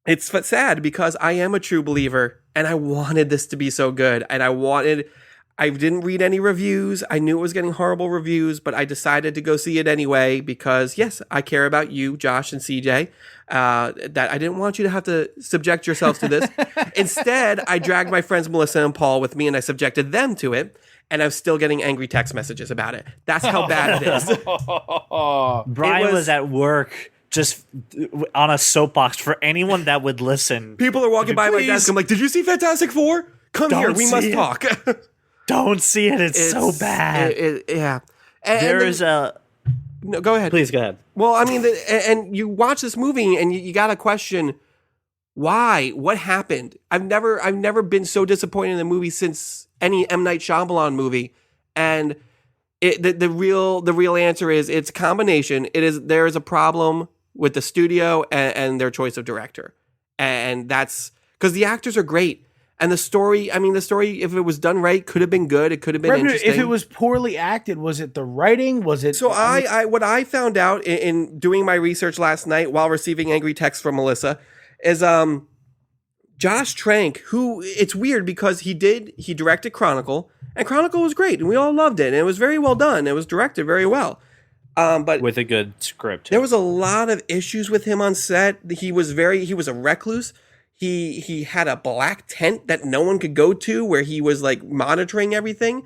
it's sad because I am a true believer and I wanted this to be so good. And I didn't read any reviews. I knew it was getting horrible reviews, but I decided to go see it anyway because yes, I care about you, Josh and CJ, that I didn't want you to have to subject yourselves to this. Instead, I dragged my friends Melissa and Paul with me and I subjected them to it. And I'm still getting angry text messages about it. That's how bad it is. Brian was at work just on a soapbox for anyone that would listen. People are walking by my Please. desk. I'm like, did you see Fantastic Four? Come Don't here. We must see it. talk. Don't see it. It's so bad. Yeah. There is a... No, go ahead. Please go ahead. Well, I mean, and you watch this movie and you got to question why, what happened. I've never been so disappointed in a movie since any M. Night Shyamalan movie. And the real answer is it's a combination. There is a problem with the studio and their choice of director. And that's because the actors are great. And the story, if it was done right, could have been good. It could have been interesting. If it was poorly acted, was it the writing? Was it? So what I found out in doing my research last night while receiving angry texts from Melissa is Josh Trank, who it's weird because he directed Chronicle, and Chronicle was great, and we all loved it, and it was very well done. It was directed very well. But with a good script. There was a lot of issues with him on set. He was a recluse. He had a black tent that no one could go to where he was like monitoring everything.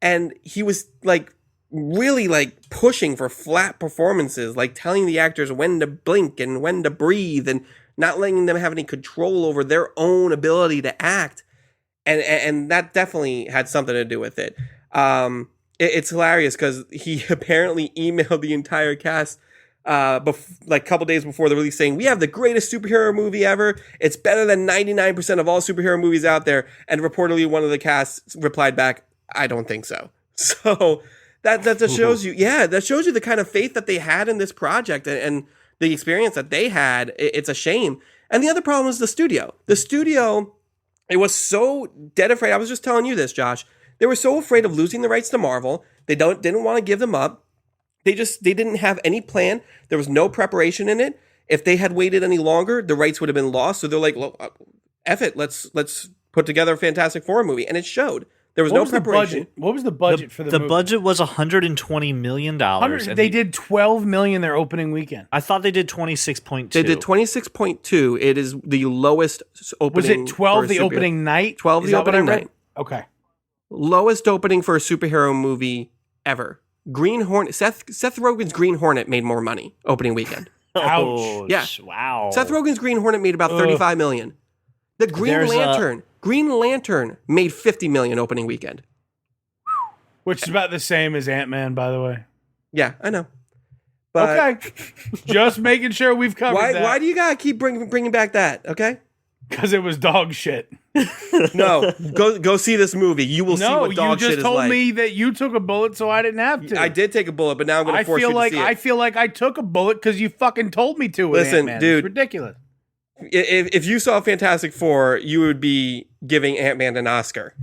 And he was like really like pushing for flat performances, like telling the actors when to blink and when to breathe and not letting them have any control over their own ability to act. And that definitely had something to do with it. It's hilarious because he apparently emailed the entire cast like a couple days before the release saying, we have the greatest superhero movie ever. It's better than 99% of all superhero movies out there. And reportedly one of the casts replied back, I don't think so. So that just shows you, that shows you the kind of faith that they had in this project and the experience that they had. It's a shame. And the other problem is the studio. The studio, it was so dead afraid. I was just telling you this, Josh. They were so afraid of losing the rights to Marvel. They didn't want to give them up. They didn't have any plan. There was no preparation in it. If they had waited any longer, the rights would have been lost. So they're like, F it, let's put together a Fantastic Four movie. And it showed. There was no preparation. What was the budget for the movie? The budget was $120 million. They did $12 million their opening weekend. I thought they did 26.2. They did 26.2. It is the lowest opening. Was it 12 the opening night? 12 the opening night. Okay. Lowest opening for a superhero movie ever. Green Hornet. Seth Rogen's Green Hornet made more money opening weekend. Ouch. Yeah. Wow. Seth Rogen's Green Hornet made about $35 million. The Green Lantern made $50 million opening weekend. Which is about the same as Ant-Man, by the way. Yeah, I know. But okay. Just making sure we've covered that. Why do you gotta keep bringing back that, okay? Because it was dog shit. No, go see this movie. You will see what dog shit is like. You just told me that you took a bullet, so I didn't have to. I did take a bullet, but now I'm going to force you to see it. I feel like I took a bullet because you fucking told me to. Listen, Ant-Man. dude, it's ridiculous. If you saw Fantastic Four, you would be giving Ant-Man an Oscar.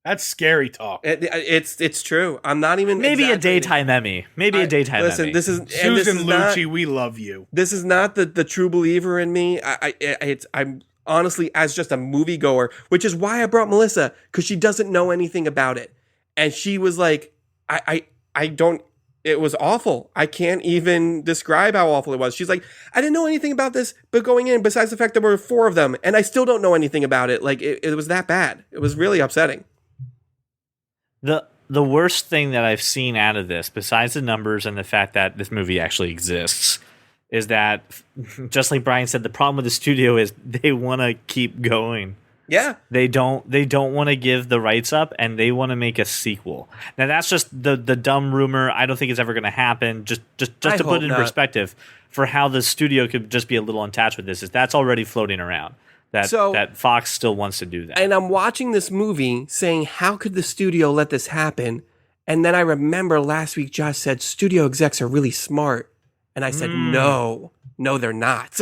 That's scary talk. It's true. I'm not even maybe a daytime Emmy. Emmy. Listen, this is Susan Lucci. We love you. This is not the true believer in me. I'm honestly, as just a moviegoer, which is why I brought Melissa, because she doesn't know anything about it, and she was like, I don't. It was awful. I can't even describe how awful it was. She's like, I didn't know anything about this, but going in, besides the fact there were 4 of them, and I still don't know anything about it. Like it was that bad. It was really upsetting. The worst thing that I've seen out of this, besides the numbers and the fact that this movie actually exists, is that, just like Brian said, the problem with the studio is they want to keep going. Yeah. They don't want to give the rights up, and they want to make a sequel. Now, that's just the dumb rumor. I don't think it's ever going to happen. Just to put it in perspective for how the studio could just be a little unattached with this, is that's already floating around. That Fox still wants to do that. And I'm watching this movie saying, how could the studio let this happen? And then I remember last week Josh said studio execs are really smart. And I said, no, they're not.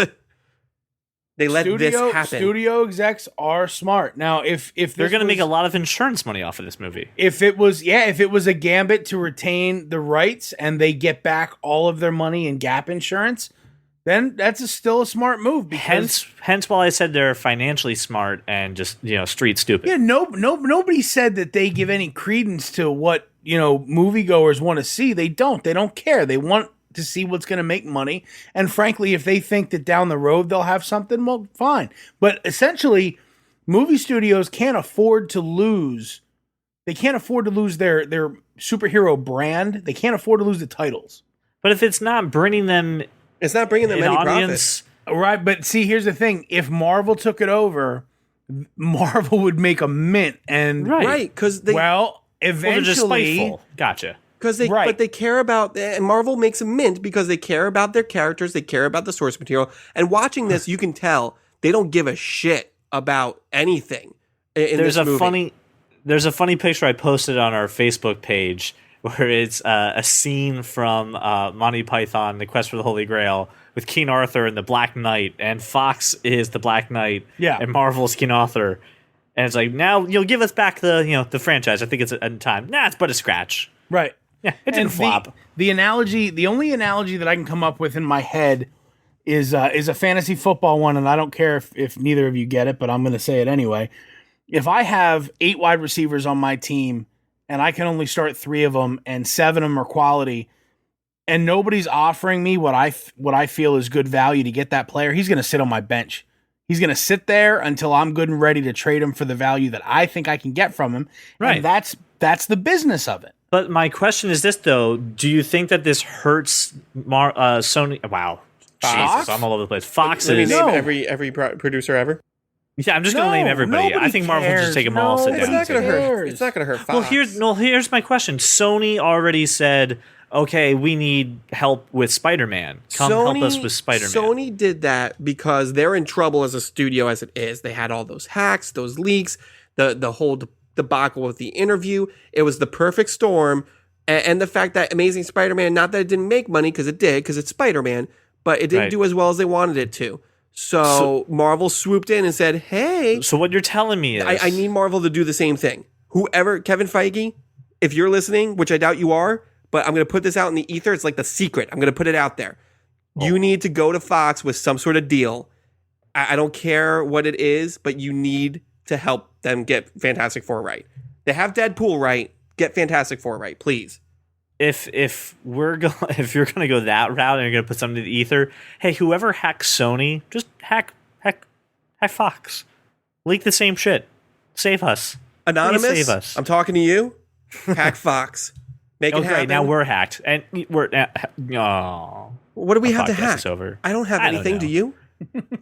They let this happen. Studio execs are smart. Now, if they're going to make a lot of insurance money off of this movie. If it was a gambit to retain the rights and they get back all of their money in gap insurance, then that's still a smart move. Hence, while I said they're financially smart and just street stupid. Yeah, nobody said that they give any credence to what moviegoers want to see. They don't. They don't care. They want to see what's going to make money. And frankly, if they think that down the road they'll have something, well, fine. But essentially, movie studios can't afford to lose. They can't afford to lose their superhero brand. They can't afford to lose the titles. But if it's not bringing them, any audience, profit. Right? But see, here's the thing: if Marvel took it over, Marvel would make a mint, and right because eventually, they're just spiteful. Gotcha. But they care about, and Marvel makes a mint because they care about their characters, they care about the source material. And watching this, you can tell they don't give a shit about anything. There's a funny picture I posted on our Facebook page where it's a scene from Monty Python, The Quest for the Holy Grail, with King Arthur and the Black Knight, and Fox is the Black Knight, and Marvel's King Arthur, and it's like, now you'll give us back the franchise. I think it's a time. Nah, it's but a scratch. Right. Yeah, it didn't flop. The only analogy that I can come up with in my head is a fantasy football one, and I don't care if neither of you get it, but I'm going to say it anyway. If I have 8 wide receivers on my team and I can only start 3 of them and 7 of them are quality, and nobody's offering me what I feel is good value to get that player, he's going to sit on my bench. He's going to sit there until I'm good and ready to trade him for the value that I think I can get from him. Right. And that's the business of it. But my question is this, though. Do you think that this hurts Sony? Wow. Fox? Jesus, I'm all over the place. Fox Let me is... name every producer ever. Yeah, I'm just going to name everybody. I think Marvel should just take them all, sit down. It's not going to hurt. It's not going to hurt Fox. Here's my question. Sony already said, okay, we need help with Spider-Man. Help us with Spider-Man. Sony did that because they're in trouble as a studio as it is. They had all those hacks, those leaks, the whole debacle with the interview. It was the perfect storm. And the fact that Amazing Spider-Man, not that it didn't make money, because it did, because it's Spider-Man, but it didn't do as well as they wanted it to. So Marvel swooped in and said, hey. So what you're telling me is... I need Marvel to do the same thing. Whoever, Kevin Feige, if you're listening, which I doubt you are, but I'm going to put this out in the ether. It's like the secret. I'm going to put it out there. You need to go to Fox with some sort of deal. I don't care what it is, but you need to help them get Fantastic Four right. They have Deadpool right. Get Fantastic Four right, please. If you're gonna go that route and you're gonna put something in the ether, hey, whoever hacks Sony, just hack Fox. Leak the same shit. Save us. Anonymous. Please save us. I'm talking to you. Hack Fox. Make it happen. Now we're hacked, and we're. What do we have to hack? Over. I don't have anything. Do you?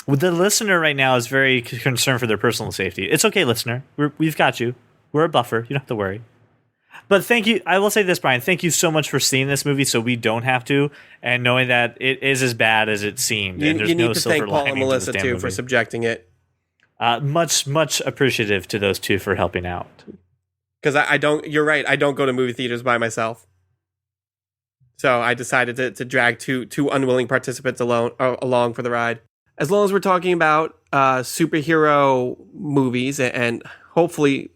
Well, the listener right now is very concerned for their personal safety. It's okay, listener. We've got you. We're a buffer. You don't have to worry. But thank you. I will say this, Brian. Thank you so much for seeing this movie, so we don't have to, and knowing that it is as bad as it seemed. You, and there's you need no to silver thank Paul and lining to Melissa this damn too movie. for subjecting it. Much appreciative to those two for helping out. Because I don't. You're right. I don't go to movie theaters by myself. So I decided to drag two unwilling participants along for the ride. As long as we're talking about superhero movies and hopefully,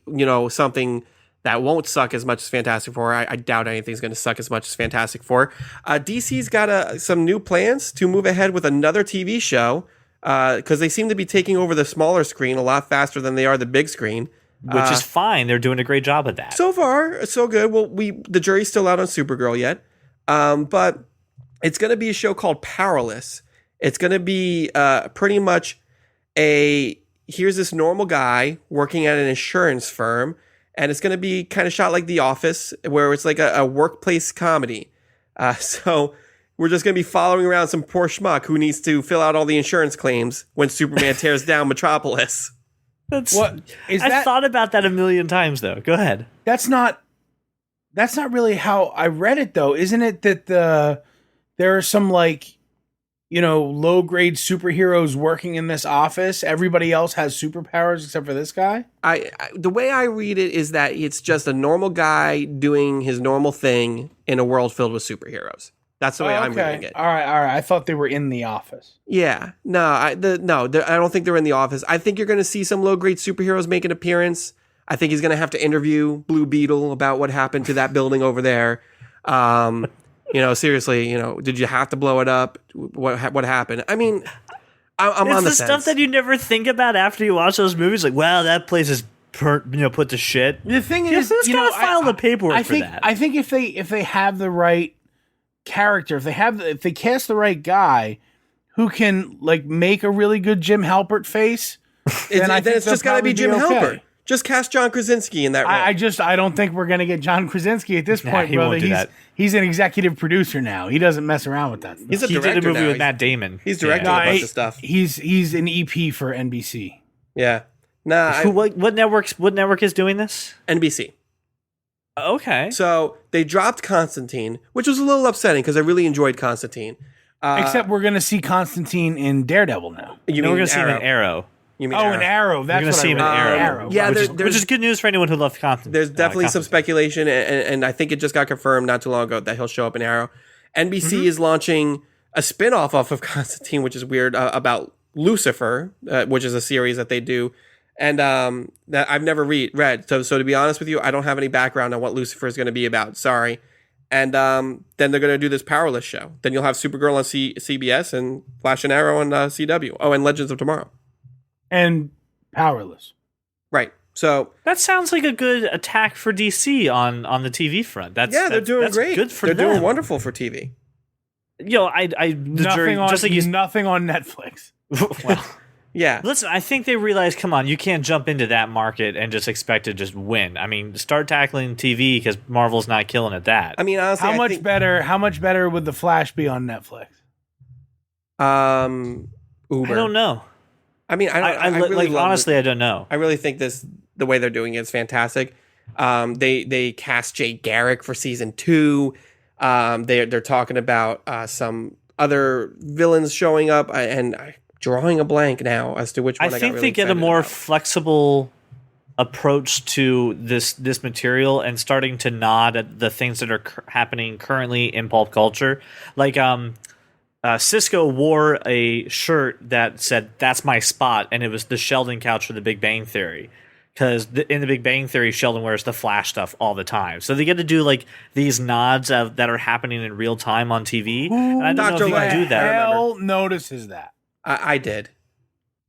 something that won't suck as much as Fantastic Four. I doubt anything's going to suck as much as Fantastic Four. DC's got some new plans to move ahead with another TV show because they seem to be taking over the smaller screen a lot faster than they are the big screen. Which is fine. They're doing a great job at that. So far, so good. Well, the jury's still out on Supergirl yet. But it's going to be a show called Powerless. It's going to be pretty much here's this normal guy working at an insurance firm, and it's going to be kind of shot like The Office, where it's like a workplace comedy. So we're just going to be following around some poor schmuck who needs to fill out all the insurance claims when Superman tears down Metropolis. I've thought about that a million times, though. Go ahead. That's not really how I read it, though. Isn't it that there are some low grade superheroes working in this office? Everybody else has superpowers except for this guy. The way I read it is that it's just a normal guy doing his normal thing in a world filled with superheroes. That's the way I'm reading it. All right. I thought they were in the office. Yeah. No. I don't think they're in the office. I think you're going to see some low grade superheroes make an appearance. I think he's going to have to interview Blue Beetle about what happened to that building over there. Seriously, did you have to blow it up? What happened? I mean, I'm on the fence. Stuff that you never think about after you watch those movies. Like, wow, that place is put to shit. The thing is, who's gonna file the paperwork for that? I think if they have the right character, if they cast the right guy who can make a really good Jim Halpert face, then it's just got to be Jim Halpert. Just cast John Krasinski in that role. I don't think we're gonna get John Krasinski at this point, brother. Won't do that. He's an executive producer now. He doesn't mess around with that stuff. He's a director. He did a movie now. with Matt Damon. He's directing a bunch of stuff. He's an EP for NBC. Yeah. Nah. What network is doing this? NBC. Okay. So they dropped Constantine, which was a little upsetting because I really enjoyed Constantine. Except we're going to see Constantine in Daredevil now. We're going to see him in Arrow. You mean an Arrow. That's what see him in Arrow. Yeah, which is good news for anyone who loves Constantine. There's definitely some speculation, and I think it just got confirmed not too long ago that he'll show up in Arrow. NBC is launching a spin-off off of Constantine, which is weird, about Lucifer, which is a series that they do, and that I've never read. So to be honest with you, I don't have any background on what Lucifer is going to be about. Sorry. And then they're going to do this Powerless show. Then you'll have Supergirl on CBS and Flash and Arrow on CW. Oh, and Legends of Tomorrow. And Powerless. Right. So that sounds like a good attack for DC on the TV front. They're doing great. Good for they're them. doing wonderful for TV. Nothing on Netflix. Well, yeah. Listen, I think they realize, come on, you can't jump into that market and just expect to just win. I mean, start tackling TV because Marvel's not killing at that. I mean, honestly, how much better would The Flash be on Netflix? Uber. I don't know. I mean, I really honestly, I don't know. I really think the way they're doing it is fantastic. They cast Jay Garrick for season 2. They're talking about some other villains showing up, and drawing a blank now as to which one. I think they get a more flexible approach to this material and starting to nod at the things that are happening currently in pulp culture. Like Cisco wore a shirt that said "That's my spot," and it was the Sheldon couch for The Big Bang Theory. Because in The Big Bang Theory, Sheldon wears the Flash stuff all the time. So they get to do like these nods that are happening in real time on TV. And I don't know if you can do that. Hell notices that. I did.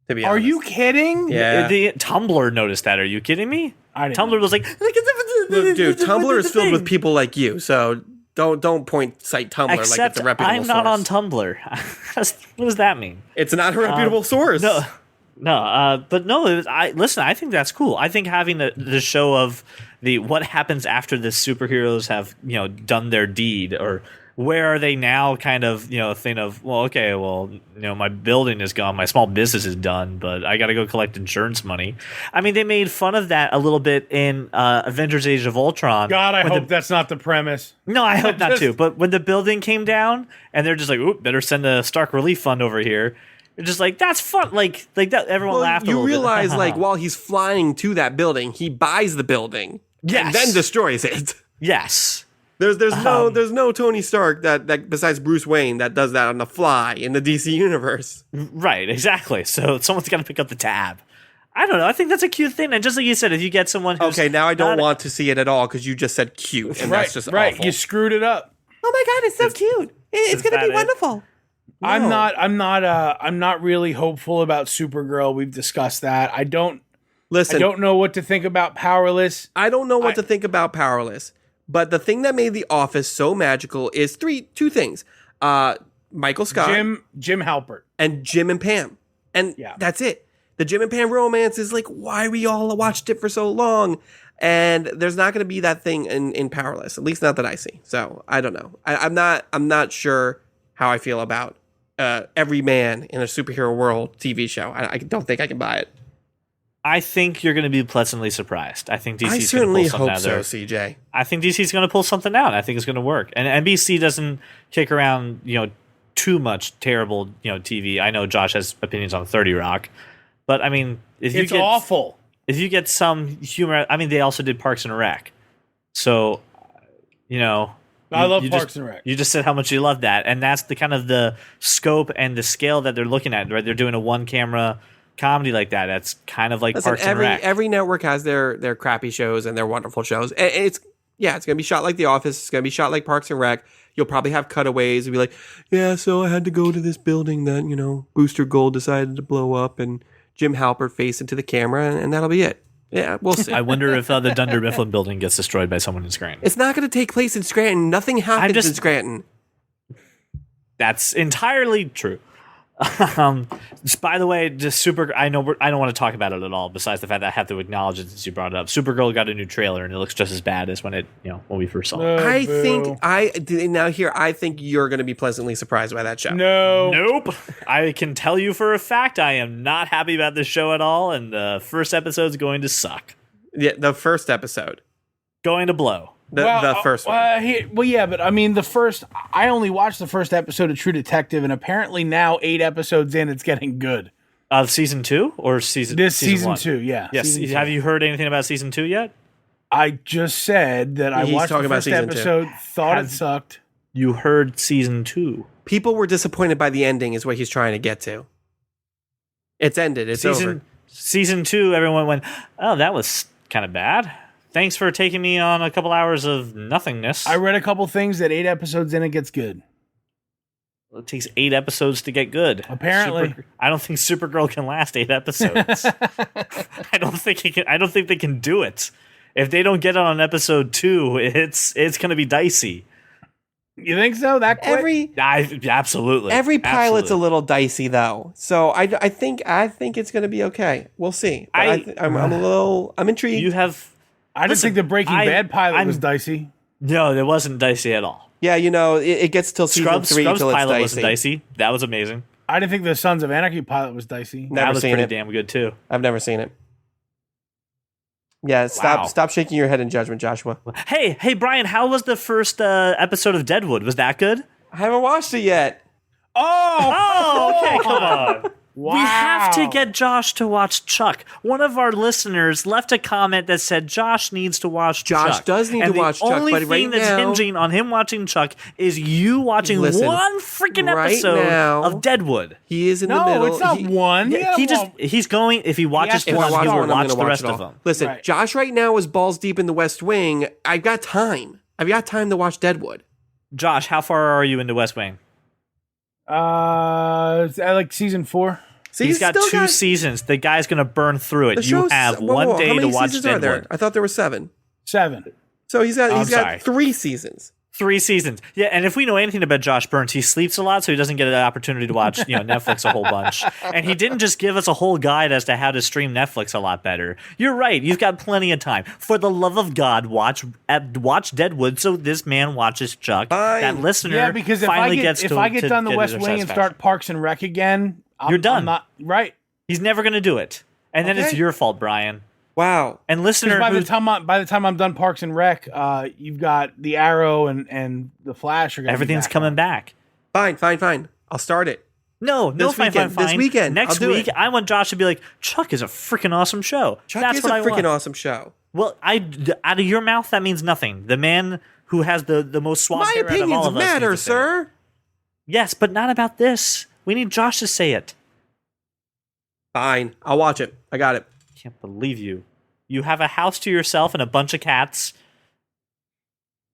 To be honest. Are you kidding? Yeah. The Tumblr noticed that. Are you kidding me? Tumblr was like, look, dude, Tumblr is filled with people like you. So don't cite Tumblr like it's a reputable source. I'm not on Tumblr. What does that mean? It's not a reputable source. But no. I think that's cool. I think having the show of what happens after the superheroes have done their deed, or where are they now, kind of thing of, well, okay, well, my building is gone, my small business is done, but I got to go collect insurance money. I mean, they made fun of that a little bit in Avengers: Age of Ultron. God, I hope that's not the premise. No, I hope not too. But when the building came down and they're just like, "Oop, better send the Stark Relief Fund over here." It's just like, that's fun. Like that. Everyone laughed. You realize, like, while he's flying to that building, he buys the building, and then destroys it. Yes. There's no Tony Stark that besides Bruce Wayne that does that on the fly in the DC universe. Right. Exactly. So someone's got to pick up the tab. I don't know. I think that's a cute thing. And just like you said, if you get someone who's okay, now I don't want to see it at all because you just said cute, and that's just awful. You screwed it up. Oh my God, it's so cute. It's gonna be wonderful. No. I'm not really hopeful about Supergirl. We've discussed that. I don't know what to think about Powerless. I don't know what to think about Powerless. But the thing that made The Office so magical is two things. Michael Scott, Jim Halpert, and Jim and Pam. And that's it. The Jim and Pam romance is like why we all watched it for so long. And there's not going to be that thing in Powerless, at least not that I see. So I don't know. I'm not sure how I feel about every man in a superhero world TV show. I don't think I can buy it. I think you're going to be pleasantly surprised. I think DC's I certainly hope so, CJ. I think DC's going to pull something out. I think it's going to work. And NBC doesn't kick around, too much terrible, TV. I know Josh has opinions on 30 Rock, but I mean, it's awful. If you get some humor, I mean, they also did Parks and Rec, so I love Parks and Rec. You just said how much you love that, and that's the kind of the scope and the scale that they're looking at. Right, they're doing a one camera comedy like that. That's kind of like Parks and Rec. Every network has their crappy shows and their wonderful shows. And it's going to be shot like The Office. It's going to be shot like Parks and Rec. You'll probably have cutaways and be like, yeah, so I had to go to this building that, Booster Gold decided to blow up, and Jim Halpert faced into the camera, and that'll be it. Yeah, we'll see. I wonder if the Dunder Mifflin building gets destroyed by someone in Scranton. It's not going to take place in Scranton. Nothing happens in Scranton. That's entirely true. By the way, just I don't want to talk about it at all. Besides the fact that I have to acknowledge it since you brought it up. Supergirl got a new trailer and it looks just as bad as when we first saw it. I think you're going to be pleasantly surprised by that show. Nope. I can tell you for a fact I am not happy about this show at all, and the first episode's going to suck. Yeah, the first episode going to blow. The first one. But I mean, I only watched the first episode of True Detective, and apparently now 8 episodes in, it's getting good. Of season 2 or season 1? 2, yeah. Yes. Have you heard anything about season 2 yet? I just said that I watched the first episode, thought it sucked. You heard season 2? People were disappointed by the ending is what he's trying to get to. It's ended. It's over. Season 2, everyone went, oh, that was kind of bad. Thanks for taking me on a couple hours of nothingness. I read a couple things that 8 episodes in it gets good. It takes 8 episodes to get good. Apparently. I don't think Supergirl can last 8 episodes. I don't think they can do it. If they don't get it on episode 2, it's going to be dicey. You think so? That quick? Absolutely. Every pilot's a little dicey though, so I think it's going to be okay. We'll see. But I'm intrigued. I didn't think the Breaking Bad pilot was dicey. No, it wasn't dicey at all. Yeah, it gets till season 3 Scrubs till it's pilot dicey. wasn't dicey. That was amazing. I didn't think the Sons of Anarchy pilot was dicey. Never that was seen pretty it. damn good too. I've never seen it. Yeah, stop shaking your head in judgment, Joshua. Hey, Brian, how was the first episode of Deadwood? Was that good? I haven't watched it yet. Oh, okay, come on. Wow. We have to get Josh to watch Chuck. One of our listeners left a comment that said Josh needs to watch Chuck. Josh does need to watch Chuck, the only but thing right that's now, hinging on him watching Chuck is you watching one freaking episode of Deadwood. He is in the No, middle. it's not one. Yeah, he's going, if he watches If I one, watch he will one, watch the rest of them. Listen, Right. Josh right now is balls deep in the West Wing. I've got time. I've got time to watch Deadwood. Josh, how far are you into West Wing? I like season 4. See, He's got 2 seasons. The guy's going to burn through it. You have one day to watch seasons are there? Deadwood. I thought there were 7. 7. So he's got sorry. 3 seasons. 3 seasons. Yeah, and if we know anything about Josh Burns, he sleeps a lot, so he doesn't get an opportunity to watch, Netflix a whole bunch. And he didn't just give us a whole guide as to how to stream Netflix a lot better. You're right. You've got plenty of time. For the love of God, watch Deadwood so this man watches Chuck. Fine. That listener Yeah, because if finally I gets get done the West Wing and start Parks and Rec again, you're done. I'm not, right. He's never going to do it. And then it's your fault, Brian. Wow. And listener, By the time I'm done Parks and Rec, you've got the Arrow and the Flash are going. Everything's coming back. Fine. I'll start it. No, fine. This weekend. Next week, I want Josh to be like, Chuck is a freaking awesome show. Chuck is a freaking awesome show. Well, out of your mouth, that means nothing. The man who has the most suave My hair out of all opinions of us matter, needs to say it. sir. Yes, but not about this. We need Josh to say it. Fine. I'll watch it. I got it. Can't believe you. You have a house to yourself and a bunch of cats.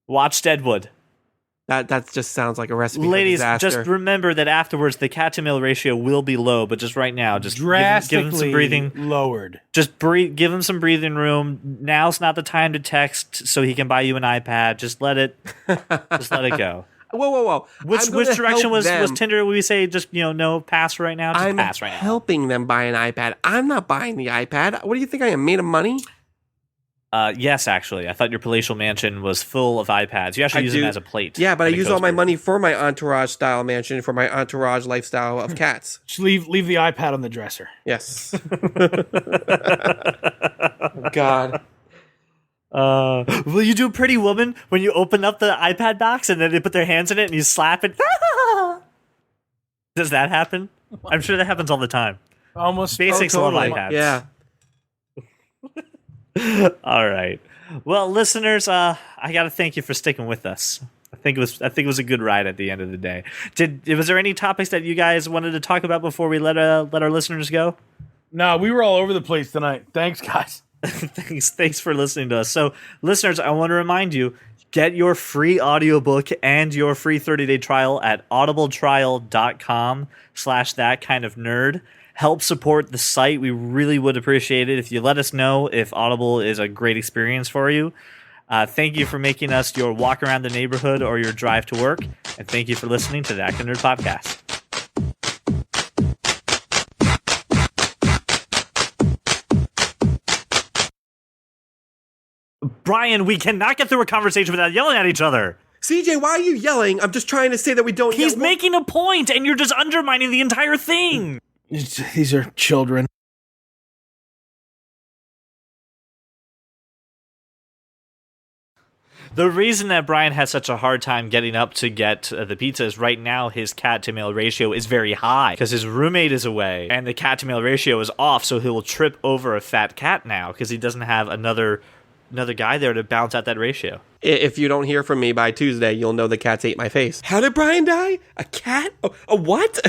Watch Deadwood. That just sounds like a recipe Ladies, for disaster. just remember that afterwards the cat to male ratio will be low, but just right now, just drastically give him some breathing. Lowered. Just give him some breathing room. Now's not the time to text so he can buy you an iPad. Just let it go. Whoa. Which direction was Tinder? Would we say just no, pass right now? Just pass right now. I'm helping them buy an iPad. I'm not buying the iPad. What do you think I am, made of money? Yes, actually. I thought your palatial mansion was full of iPads. You actually use them as a plate. Yeah, but I use all my money for my entourage style mansion, for my entourage lifestyle of cats. Just leave the iPad on the dresser. Yes. God. Will you do Pretty Woman when you open up the iPad box and then they put their hands in it and you slap it? Does that happen? I'm sure that happens all the time. Almost Basics totally. love iPads. Yeah. All right. Well, listeners, I got to thank you for sticking with us. I think it was a good ride at the end of the day. Was there any topics that you guys wanted to talk about before we let our listeners go? No, we were all over the place tonight. Thanks, guys. Thanks for listening to us. So, listeners, I want to remind you, get your free audiobook and your free 30-day trial at audibletrial.com/thatkindofnerd. Help support the site. We really would appreciate it if you let us know if Audible is a great experience for you. Thank you for making us your walk around the neighborhood or your drive to work. And thank you for listening to the That Kind of Nerd podcast. Brian, we cannot get through a conversation without yelling at each other. CJ, why are you yelling? I'm just trying to say that we don't. He's making a point, and you're just undermining the entire thing. These are children. The reason that Brian has such a hard time getting up to get the pizza is right now his cat to male ratio is very high because his roommate is away and the cat to male ratio is off, so he will trip over a fat cat now because he doesn't have another another guy there to balance out that ratio. If you don't hear from me by Tuesday, you'll know the cats ate my face. How did Brian die? A cat? A what?